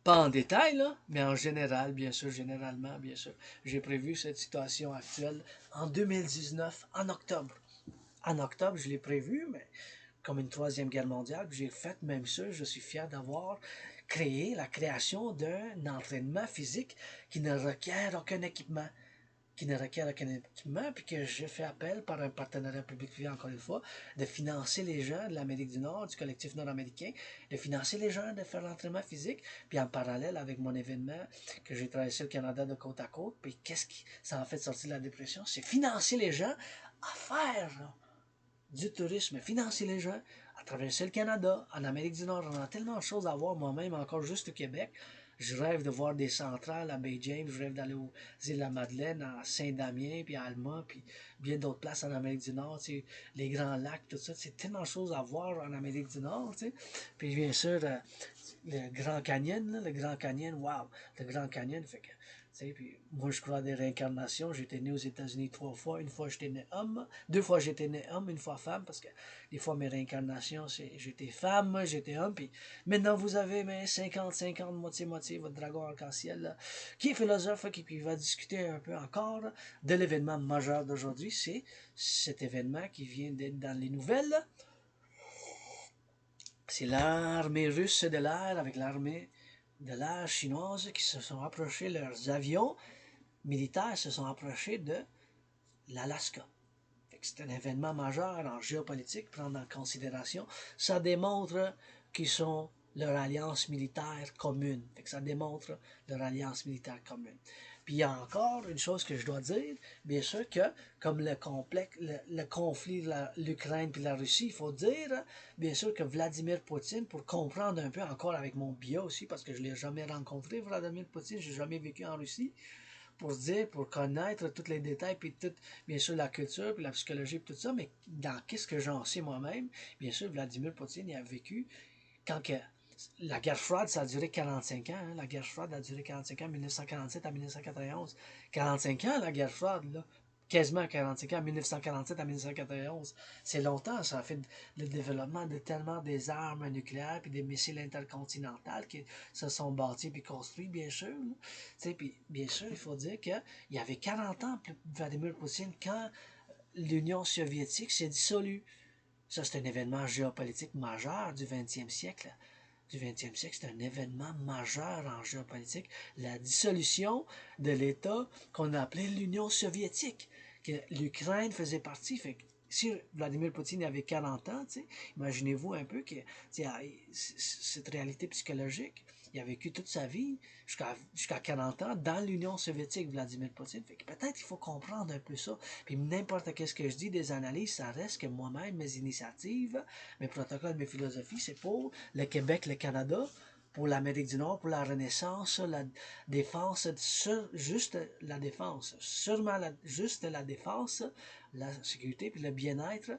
Pas en détail, là, mais en général, bien sûr, généralement, bien sûr. J'ai prévu cette situation actuelle en 2019, en octobre. En octobre, je l'ai prévu, mais comme une troisième guerre mondiale, j'ai fait même ça. Je suis fier d'avoir créé la création d'un entraînement physique qui ne requiert aucun équipement puis que j'ai fait appel par un partenariat public-privé, encore une fois, de financer les gens de l'Amérique du Nord, du collectif nord-américain, de financer les gens de faire l'entraînement physique, puis en parallèle avec mon événement que j'ai traversé le Canada de côte à côte, puis qu'est-ce qui ça en fait sortir de la dépression? C'est financer les gens à faire du tourisme, financer les gens à traverser le Canada, en Amérique du Nord. On a tellement de choses à voir moi-même, encore juste au Québec. Je rêve de voir des centrales à Bay James, je rêve d'aller aux îles de la Madeleine, à Saint-Damien, puis à Alma, puis bien d'autres places en Amérique du Nord, tu sais, les Grands Lacs, tout ça. C'est tellement de choses à voir en Amérique du Nord, tu sais. Puis bien sûr, le Grand Canyon, là, le Grand Canyon, wow, le Grand Canyon, fait que puis moi, je crois à des réincarnations. J'étais né aux États-Unis 3 fois. Une fois, j'étais né homme. 2 fois, j'étais né homme. Une fois, femme. Parce que des fois, mes réincarnations, c'est j'étais femme, j'étais homme. Puis maintenant, vous avez mes 50-50, moitié-moitié, votre dragon arc-en-ciel, là, qui est philosophe, qui va discuter un peu encore de l'événement majeur d'aujourd'hui. C'est cet événement qui vient d'être dans les nouvelles. C'est l'armée russe de l'air avec l'armée de l'air chinoise qui se sont approchés, leurs avions militaires se sont approchés de l'Alaska. C'est un événement majeur en géopolitique, prendre en considération. Ça démontre qu'ils sont leur alliance militaire commune. Ça démontre leur alliance militaire commune. Puis il y a encore une chose que je dois dire, bien sûr que comme le conflit de l'Ukraine et la Russie, il faut dire, bien sûr que Vladimir Poutine, pour comprendre un peu encore avec mon biais aussi, parce que je ne l'ai jamais rencontré, Vladimir Poutine, je n'ai jamais vécu en Russie, pour se dire, pour connaître tous les détails, puis tout, bien sûr la culture, puis la psychologie, puis tout ça, mais dans qu'est-ce que j'en sais moi-même, bien sûr Vladimir Poutine il a vécu quand que la guerre froide, ça a duré 45 ans. Hein? La guerre froide a duré 45 ans, 1947 à 1991. 45 ans, la guerre froide, là. quasiment 45 ans, 1947 à 1991. C'est longtemps, ça a fait le développement de tellement des armes nucléaires puis des missiles intercontinentaux qui se sont bâtis puis construits, bien sûr. Puis, bien sûr, il faut dire qu'il y avait 40 ans, Vladimir Poutine, quand l'Union soviétique s'est dissolue. Ça, c'est un événement géopolitique majeur du 20e siècle. C'est un événement majeur en géopolitique, la dissolution de l'État qu'on appelait l'Union soviétique, que l'Ukraine faisait partie. Fait que si Vladimir Poutine avait 40 ans, imaginez-vous un peu que cette réalité psychologique, il a vécu toute sa vie jusqu'à 40 ans dans l'Union soviétique, Vladimir Poutine. Fait que peut-être qu'il faut comprendre un peu ça. Puis n'importe qu'est-ce que je dis, des analyses, ça reste que moi-même, mes initiatives, mes protocoles, mes philosophies, c'est pour le Québec, le Canada, pour l'Amérique du Nord, pour la Renaissance, la défense, juste la défense, juste la défense, la sécurité, puis le bien-être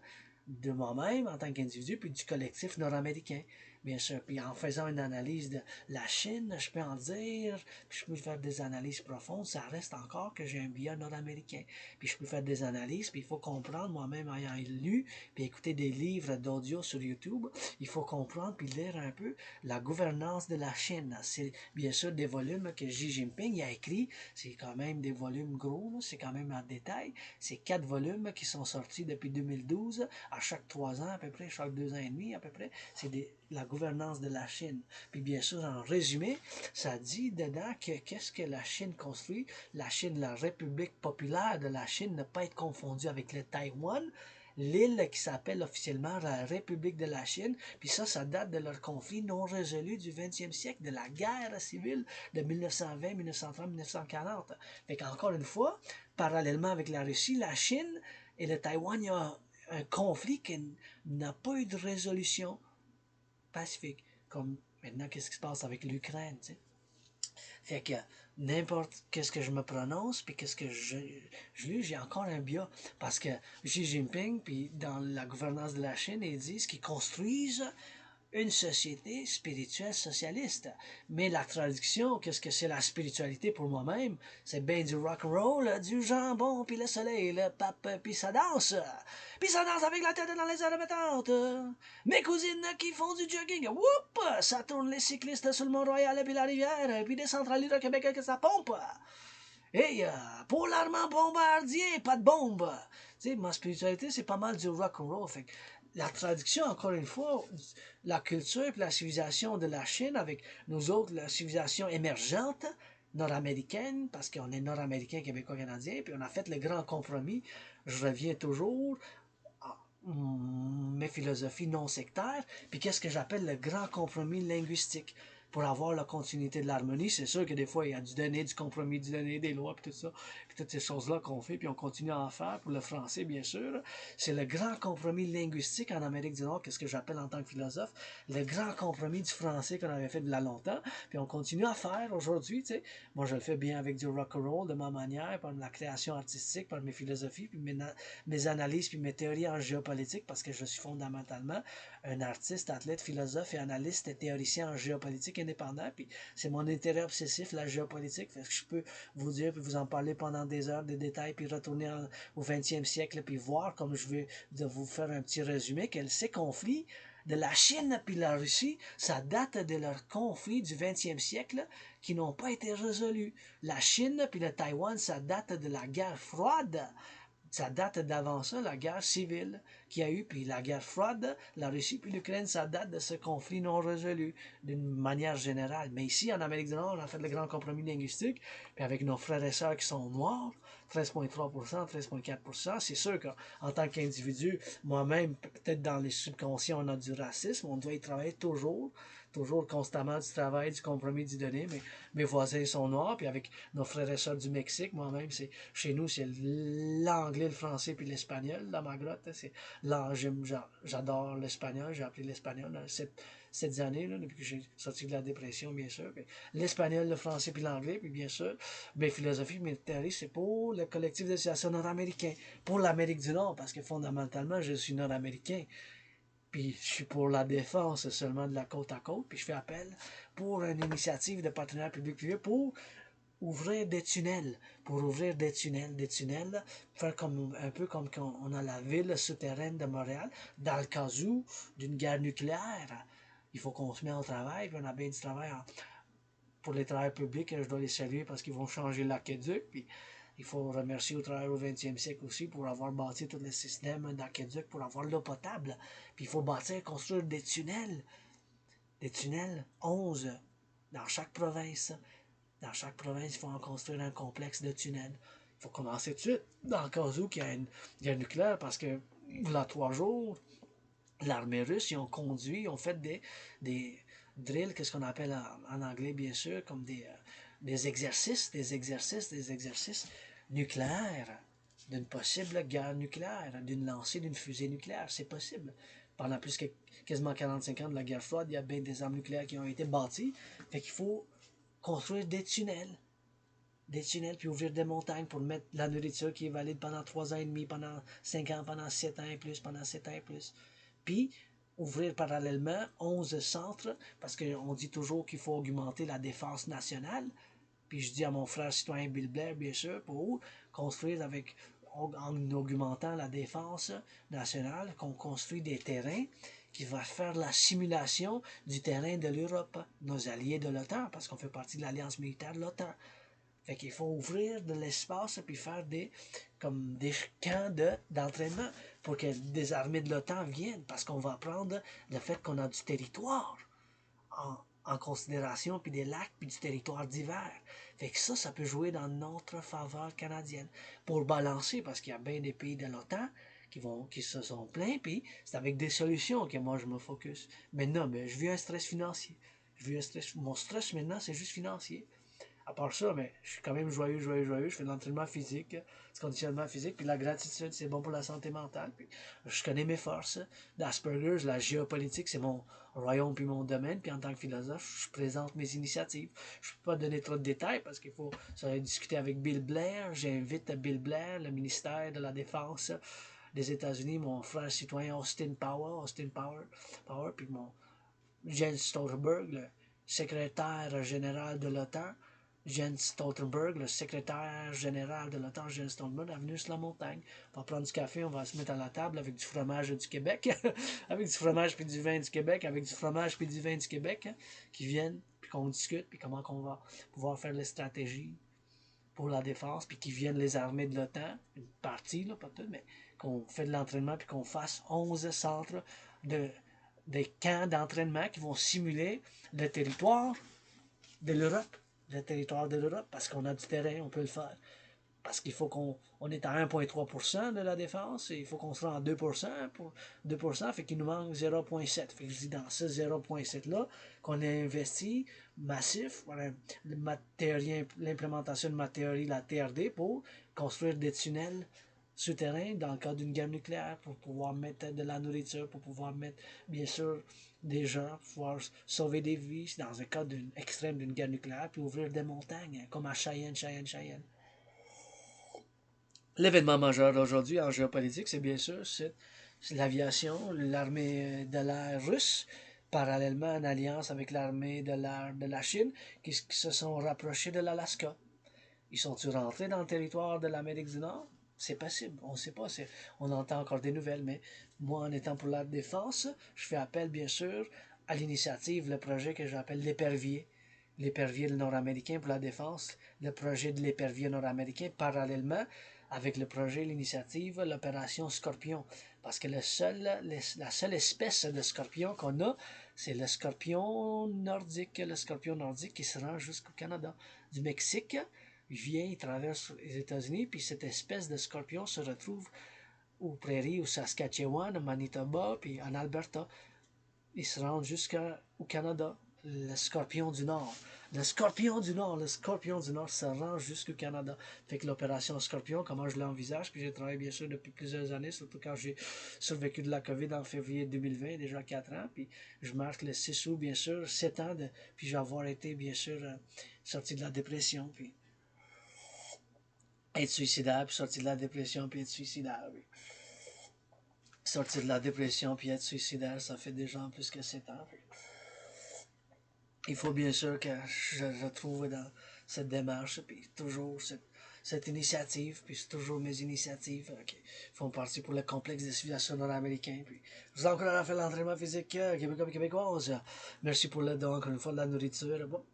de moi-même en tant qu'individu, puis du collectif nord-américain. Bien sûr, puis en faisant une analyse de la Chine, je peux en dire, puis je peux faire des analyses profondes, ça reste encore que j'ai un biais nord-américain. Puis je peux faire des analyses, puis il faut comprendre, moi-même ayant lu, puis écouter des livres d'audio sur YouTube, il faut comprendre, puis lire un peu la gouvernance de la Chine. C'est bien sûr des volumes que Xi Jinping a écrit, c'est quand même des volumes gros, c'est quand même en détail. C'est 4 volumes qui sont sortis depuis 2012, à chaque 3 ans à peu près, chaque 2 ans et demi à peu près, c'est la gouvernance de la Chine. Puis bien sûr, en résumé, ça dit dedans que qu'est-ce que la Chine construit. La Chine, la République populaire de la Chine, ne pas être confondue avec le Taïwan, l'île qui s'appelle officiellement la République de la Chine. Puis ça date de leur conflit non résolu du 20e siècle, de la guerre civile de 1920, 1930, 1940. Fait qu'encore une fois, parallèlement avec la Russie, la Chine et le Taïwan, il y a un conflit qui n'a pas eu de résolution pacifique. Comme maintenant, qu'est-ce qui se passe avec l'Ukraine, tu sais. Fait que n'importe qu'est-ce que je me prononce, puis qu'est-ce que je lis, j'ai encore un biais. Parce que Xi Jinping, puis dans la gouvernance de la Chine, ils disent qu'ils construisent une société spirituelle socialiste. Mais la traduction, qu'est-ce que c'est la spiritualité pour moi-même? C'est bien du rock'n'roll, du jambon, puis le soleil, le pape, puis ça danse. Puis ça danse avec la tête dans les airs pétantes. Mes cousines qui font du jogging, whoop! Ça tourne les cyclistes sur le Mont-Royal, puis la rivière, puis des centrales de Québec que ça pompe. Hey, pour l'armement bombardier, pas de bombe. Tu sais, ma spiritualité, c'est pas mal du rock'n'roll. Fait que la traduction, encore une fois, la culture et la civilisation de la Chine avec nous autres, la civilisation émergente nord-américaine, parce qu'on est nord-américain, québécois, canadien, puis on a fait le grand compromis. Je reviens toujours à mes philosophies non sectaires, puis qu'est-ce que j'appelle le grand compromis linguistique pour avoir la continuité de l'harmonie. C'est sûr que des fois, il y a du donner, du compromis, du donner, des lois, puis tout ça, puis toutes ces choses-là qu'on fait, puis on continue à en faire pour le français, bien sûr. C'est le grand compromis linguistique en Amérique du Nord, qu'est-ce que j'appelle en tant que philosophe, le grand compromis du français qu'on avait fait de là longtemps, puis on continue à faire aujourd'hui, tu sais. Moi, je le fais bien avec du rock'n'roll, de ma manière, par la création artistique, par mes philosophies, puis mes analyses, puis mes théories en géopolitique, parce que je suis fondamentalement un artiste, athlète, philosophe et analyste et théoricien en géopolitique indépendant. Puis c'est mon intérêt obsessif, la géopolitique. Fait que je peux vous dire, puis vous en parler pendant des heures, des détails, puis retourner au 20e siècle, puis voir, comme je vais de vous faire un petit résumé, que ces conflits de la Chine puis la Russie, ça date de leurs conflits du 20e siècle qui n'ont pas été résolus. La Chine puis le Taïwan, ça date de la guerre froide. Ça date d'avant ça, la guerre civile qu'il y a eu, puis la guerre froide, la Russie puis l'Ukraine, ça date de ce conflit non résolu, d'une manière générale. Mais ici, en Amérique du Nord, on a fait le grand compromis linguistique, puis avec nos frères et sœurs qui sont noirs, 13,3%, 13,4%, c'est sûr qu'en tant qu'individu, moi-même, peut-être dans les subconscients, on a du racisme, on doit y travailler toujours constamment du travail, du compromis, du donner, mais mes voisins sont noirs, puis avec nos frères et sœurs du Mexique, moi-même, c'est chez nous, c'est l'anglais, le français, puis l'espagnol, dans ma grotte, c'est j'adore l'espagnol, j'ai appris l'espagnol cette année, là, depuis que j'ai sorti de la dépression, bien sûr. L'espagnol, le français, puis l'anglais, puis bien sûr, mes philosophies, mes théories, c'est pour le collectif d'association nord-américain, pour l'Amérique du Nord, parce que fondamentalement, je suis nord-américain. Puis je suis pour la défense seulement de la côte à côte, puis je fais appel pour une initiative de partenariat public-privé pour ouvrir des tunnels. Pour ouvrir des tunnels, faire comme, un peu comme quand on a la ville souterraine de Montréal, dans le cas où d'une guerre nucléaire. Il faut qu'on se mette au travail, puis on a bien du travail pour les travailleurs publics, je dois les saluer parce qu'ils vont changer l'aqueduc, puis il faut remercier au travail au 20e siècle aussi pour avoir bâti tout le système d'aqueduc pour avoir l'eau potable. Puis il faut bâtir, construire des tunnels, 11 dans chaque province. Dans chaque province, il faut en construire un complexe de tunnels. Il faut commencer tout de suite, dans le cas où il y a une guerre nucléaire, parce que, il y a 3 jours, l'armée russe, ils ont conduit, ils ont fait des drills, qu'est-ce qu'on appelle en anglais, bien sûr, comme des exercices nucléaires, d'une possible guerre nucléaire, d'une lancée d'une fusée nucléaire. C'est possible. Pendant plus que quasiment 45 ans de la guerre froide, il y a bien des armes nucléaires qui ont été bâties. Fait qu'il faut construire des tunnels, puis ouvrir des montagnes pour mettre la nourriture qui est valide pendant 3 ans et demi, pendant 5 ans, pendant 7 ans et plus, pendant 7 ans et plus. Puis, ouvrir parallèlement 11 centres, parce qu'on dit toujours qu'il faut augmenter la défense nationale. Puis je dis à mon frère citoyen Bill Blair, bien sûr, pour construire en augmentant la défense nationale, qu'on construit des terrains qui va faire la simulation du terrain de l'Europe, nos alliés de l'OTAN, parce qu'on fait partie de l'alliance militaire de l'OTAN. Fait qu'il faut ouvrir de l'espace puis faire comme des camps d'entraînement pour que des armées de l'OTAN viennent, parce qu'on va prendre le fait qu'on a du territoire en considération, puis des lacs, puis du territoire d'hiver. Fait que ça peut jouer dans notre faveur canadienne. Pour balancer, parce qu'il y a bien des pays de l'OTAN qui se sont plaints, puis c'est avec des solutions que moi je me focus. Maintenant, je vis un stress financier. Mon stress maintenant, c'est juste financier. À part ça, mais je suis quand même joyeux. Je fais de l'entraînement physique, du conditionnement physique, puis la gratitude, c'est bon pour la santé mentale. Puis je connais mes forces. D'Asperger's, la géopolitique, c'est mon royaume puis mon domaine. Puis en tant que philosophe, je présente mes initiatives. Je ne peux pas donner trop de détails parce qu'il faut discuter avec Bill Blair. J'invite Bill Blair, le ministère de la Défense des États-Unis, mon frère citoyen Austin Power, puis mon Jens Stoltenberg, le secrétaire général de l'OTAN, Jens Stoltenberg, le secrétaire général de l'OTAN, Jens Stoltenberg, est venu sur la montagne. On va prendre du café, on va se mettre à la table avec du fromage du Québec, avec du fromage puis du vin du Québec, avec du fromage puis du vin du Québec, qui viennent, puis qu'on discute, puis comment on va pouvoir faire les stratégies pour la défense, puis qui viennent les armées de l'OTAN, une partie, là, pas tout, mais qu'on fait de l'entraînement, puis qu'on fasse 11 centres des camps d'entraînement qui vont simuler le territoire de l'Europe. Le territoire de l'Europe, parce qu'on a du terrain, on peut le faire. Parce qu'il faut qu'on est à 1,3% de la défense, et il faut qu'on se rende à 2%, pour 2%, fait qu'il nous manque 0,7. Fait que je dis dans ce 0,7-là, qu'on a investi massif, voilà, l'implémentation de ma théorie, la TRD, pour construire des tunnels souterrains dans le cas d'une guerre nucléaire, pour pouvoir mettre de la nourriture, pour pouvoir mettre, bien sûr, des gens, pour pouvoir sauver des vies dans un cas extrême d'une guerre nucléaire, puis ouvrir des montagnes, comme à Cheyenne. L'événement majeur d'aujourd'hui en géopolitique, c'est bien sûr c'est l'aviation, l'armée de l'air russe, parallèlement en alliance avec l'armée de l'air de la Chine, qui se sont rapprochés de l'Alaska. Ils sont-ils rentrés dans le territoire de l'Amérique du Nord? C'est possible, on ne sait pas, on entend encore des nouvelles, mais moi, en étant pour la défense, je fais appel, bien sûr, à l'initiative, le projet que j'appelle l'épervier nord-américain pour la défense, le projet de l'épervier nord-américain, parallèlement avec le projet, l'initiative, l'opération Scorpion. Parce que la seule espèce de scorpion qu'on a, c'est le scorpion nordique qui se rend jusqu'au Canada. Du Mexique, il vient, il traverse les États-Unis, puis cette espèce de scorpion se retrouve aux prairies, au Saskatchewan, au Manitoba, puis en Alberta. Ils se rendent jusqu'au Canada. Le scorpion du Nord. Le scorpion du Nord se rend jusqu'au Canada. Fait que l'opération Scorpion, comment je l'envisage, puis j'ai travaillé bien sûr depuis plusieurs années, surtout quand j'ai survécu de la COVID en février 2020, déjà 4 ans, puis je marque le 6 août, bien sûr, 7 ans, puis j'ai avoir été, bien sûr, sorti de la dépression, puis être suicidaire, puis sorti de la dépression, puis être suicidaire, puis sortir de la dépression, puis être suicidaire, ça fait déjà plus que 7 ans, puis il faut bien sûr que je retrouve cette démarche, puis toujours cette initiative, puis c'est toujours mes initiatives qui font partie pour le complexe des civilisations nord-américains. Puis je vous encourage à faire l'entraînement physique québécois et québécoise. Merci pour l'aide, encore une fois, de la nourriture. Bon,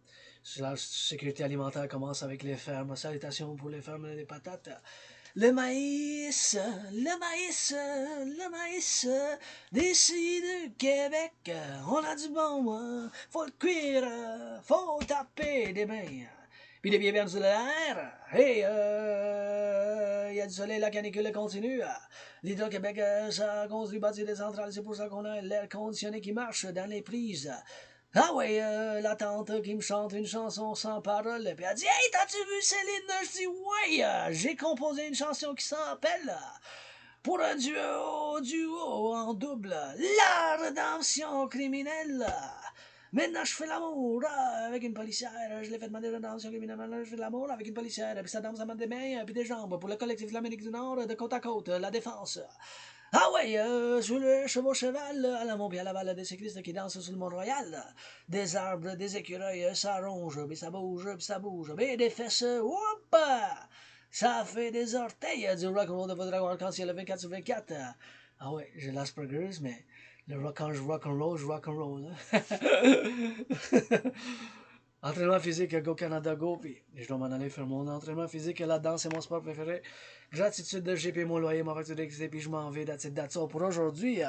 la sécurité alimentaire commence avec les fermes. Salutations pour les fermes des patates. Le maïs, le maïs, le maïs, d'ici du Québec, on a du bon, faut le cuire, faut taper des mains. Puis des pieds perdus de l'air, hey, y a du soleil, la canicule continue. L'Hydro-Québec, ça construit bâtir des centrales, c'est pour ça qu'on a l'air conditionné qui marche dans les prises. Ah ouais, la tante qui me chante une chanson sans parole, puis elle dit « Hey, t'as-tu vu Céline? » Je dis « Ouais, j'ai composé une chanson qui s'appelle pour un duo en double, la rédemption criminelle. » Maintenant, je fais l'amour avec une policière. Je l'ai fait demander la rédemption criminelle. Maintenant, je fais l'amour avec une policière. Puis ça danse à des mains puis des jambes pour le collectif de l'Amérique du Nord, de côte à côte, la défense. Ah ouais, sur le cheval, à la Montréal, à la balle des cyclistes qui dansent sur le Mont-Royal. Des arbres, des écureuils, ça ronge, puis ça bouge, puis ça bouge. Puis des fesses, hop! Ça fait des orteils, du rock'n'roll de votre Dragan arc-en-ciel le 24 sur 24. Ah ouais, j'ai l'Asperger's, mais le quand je rock'n'roll, je rock'n'roll. Entraînement physique, Go Canada, Go, puis je dois m'en aller faire mon entraînement physique, la danse c'est mon sport préféré. Gratitude de GP mon loyer, ma facture d'électricité, puis je m'en vais, that's it, that's all pour aujourd'hui.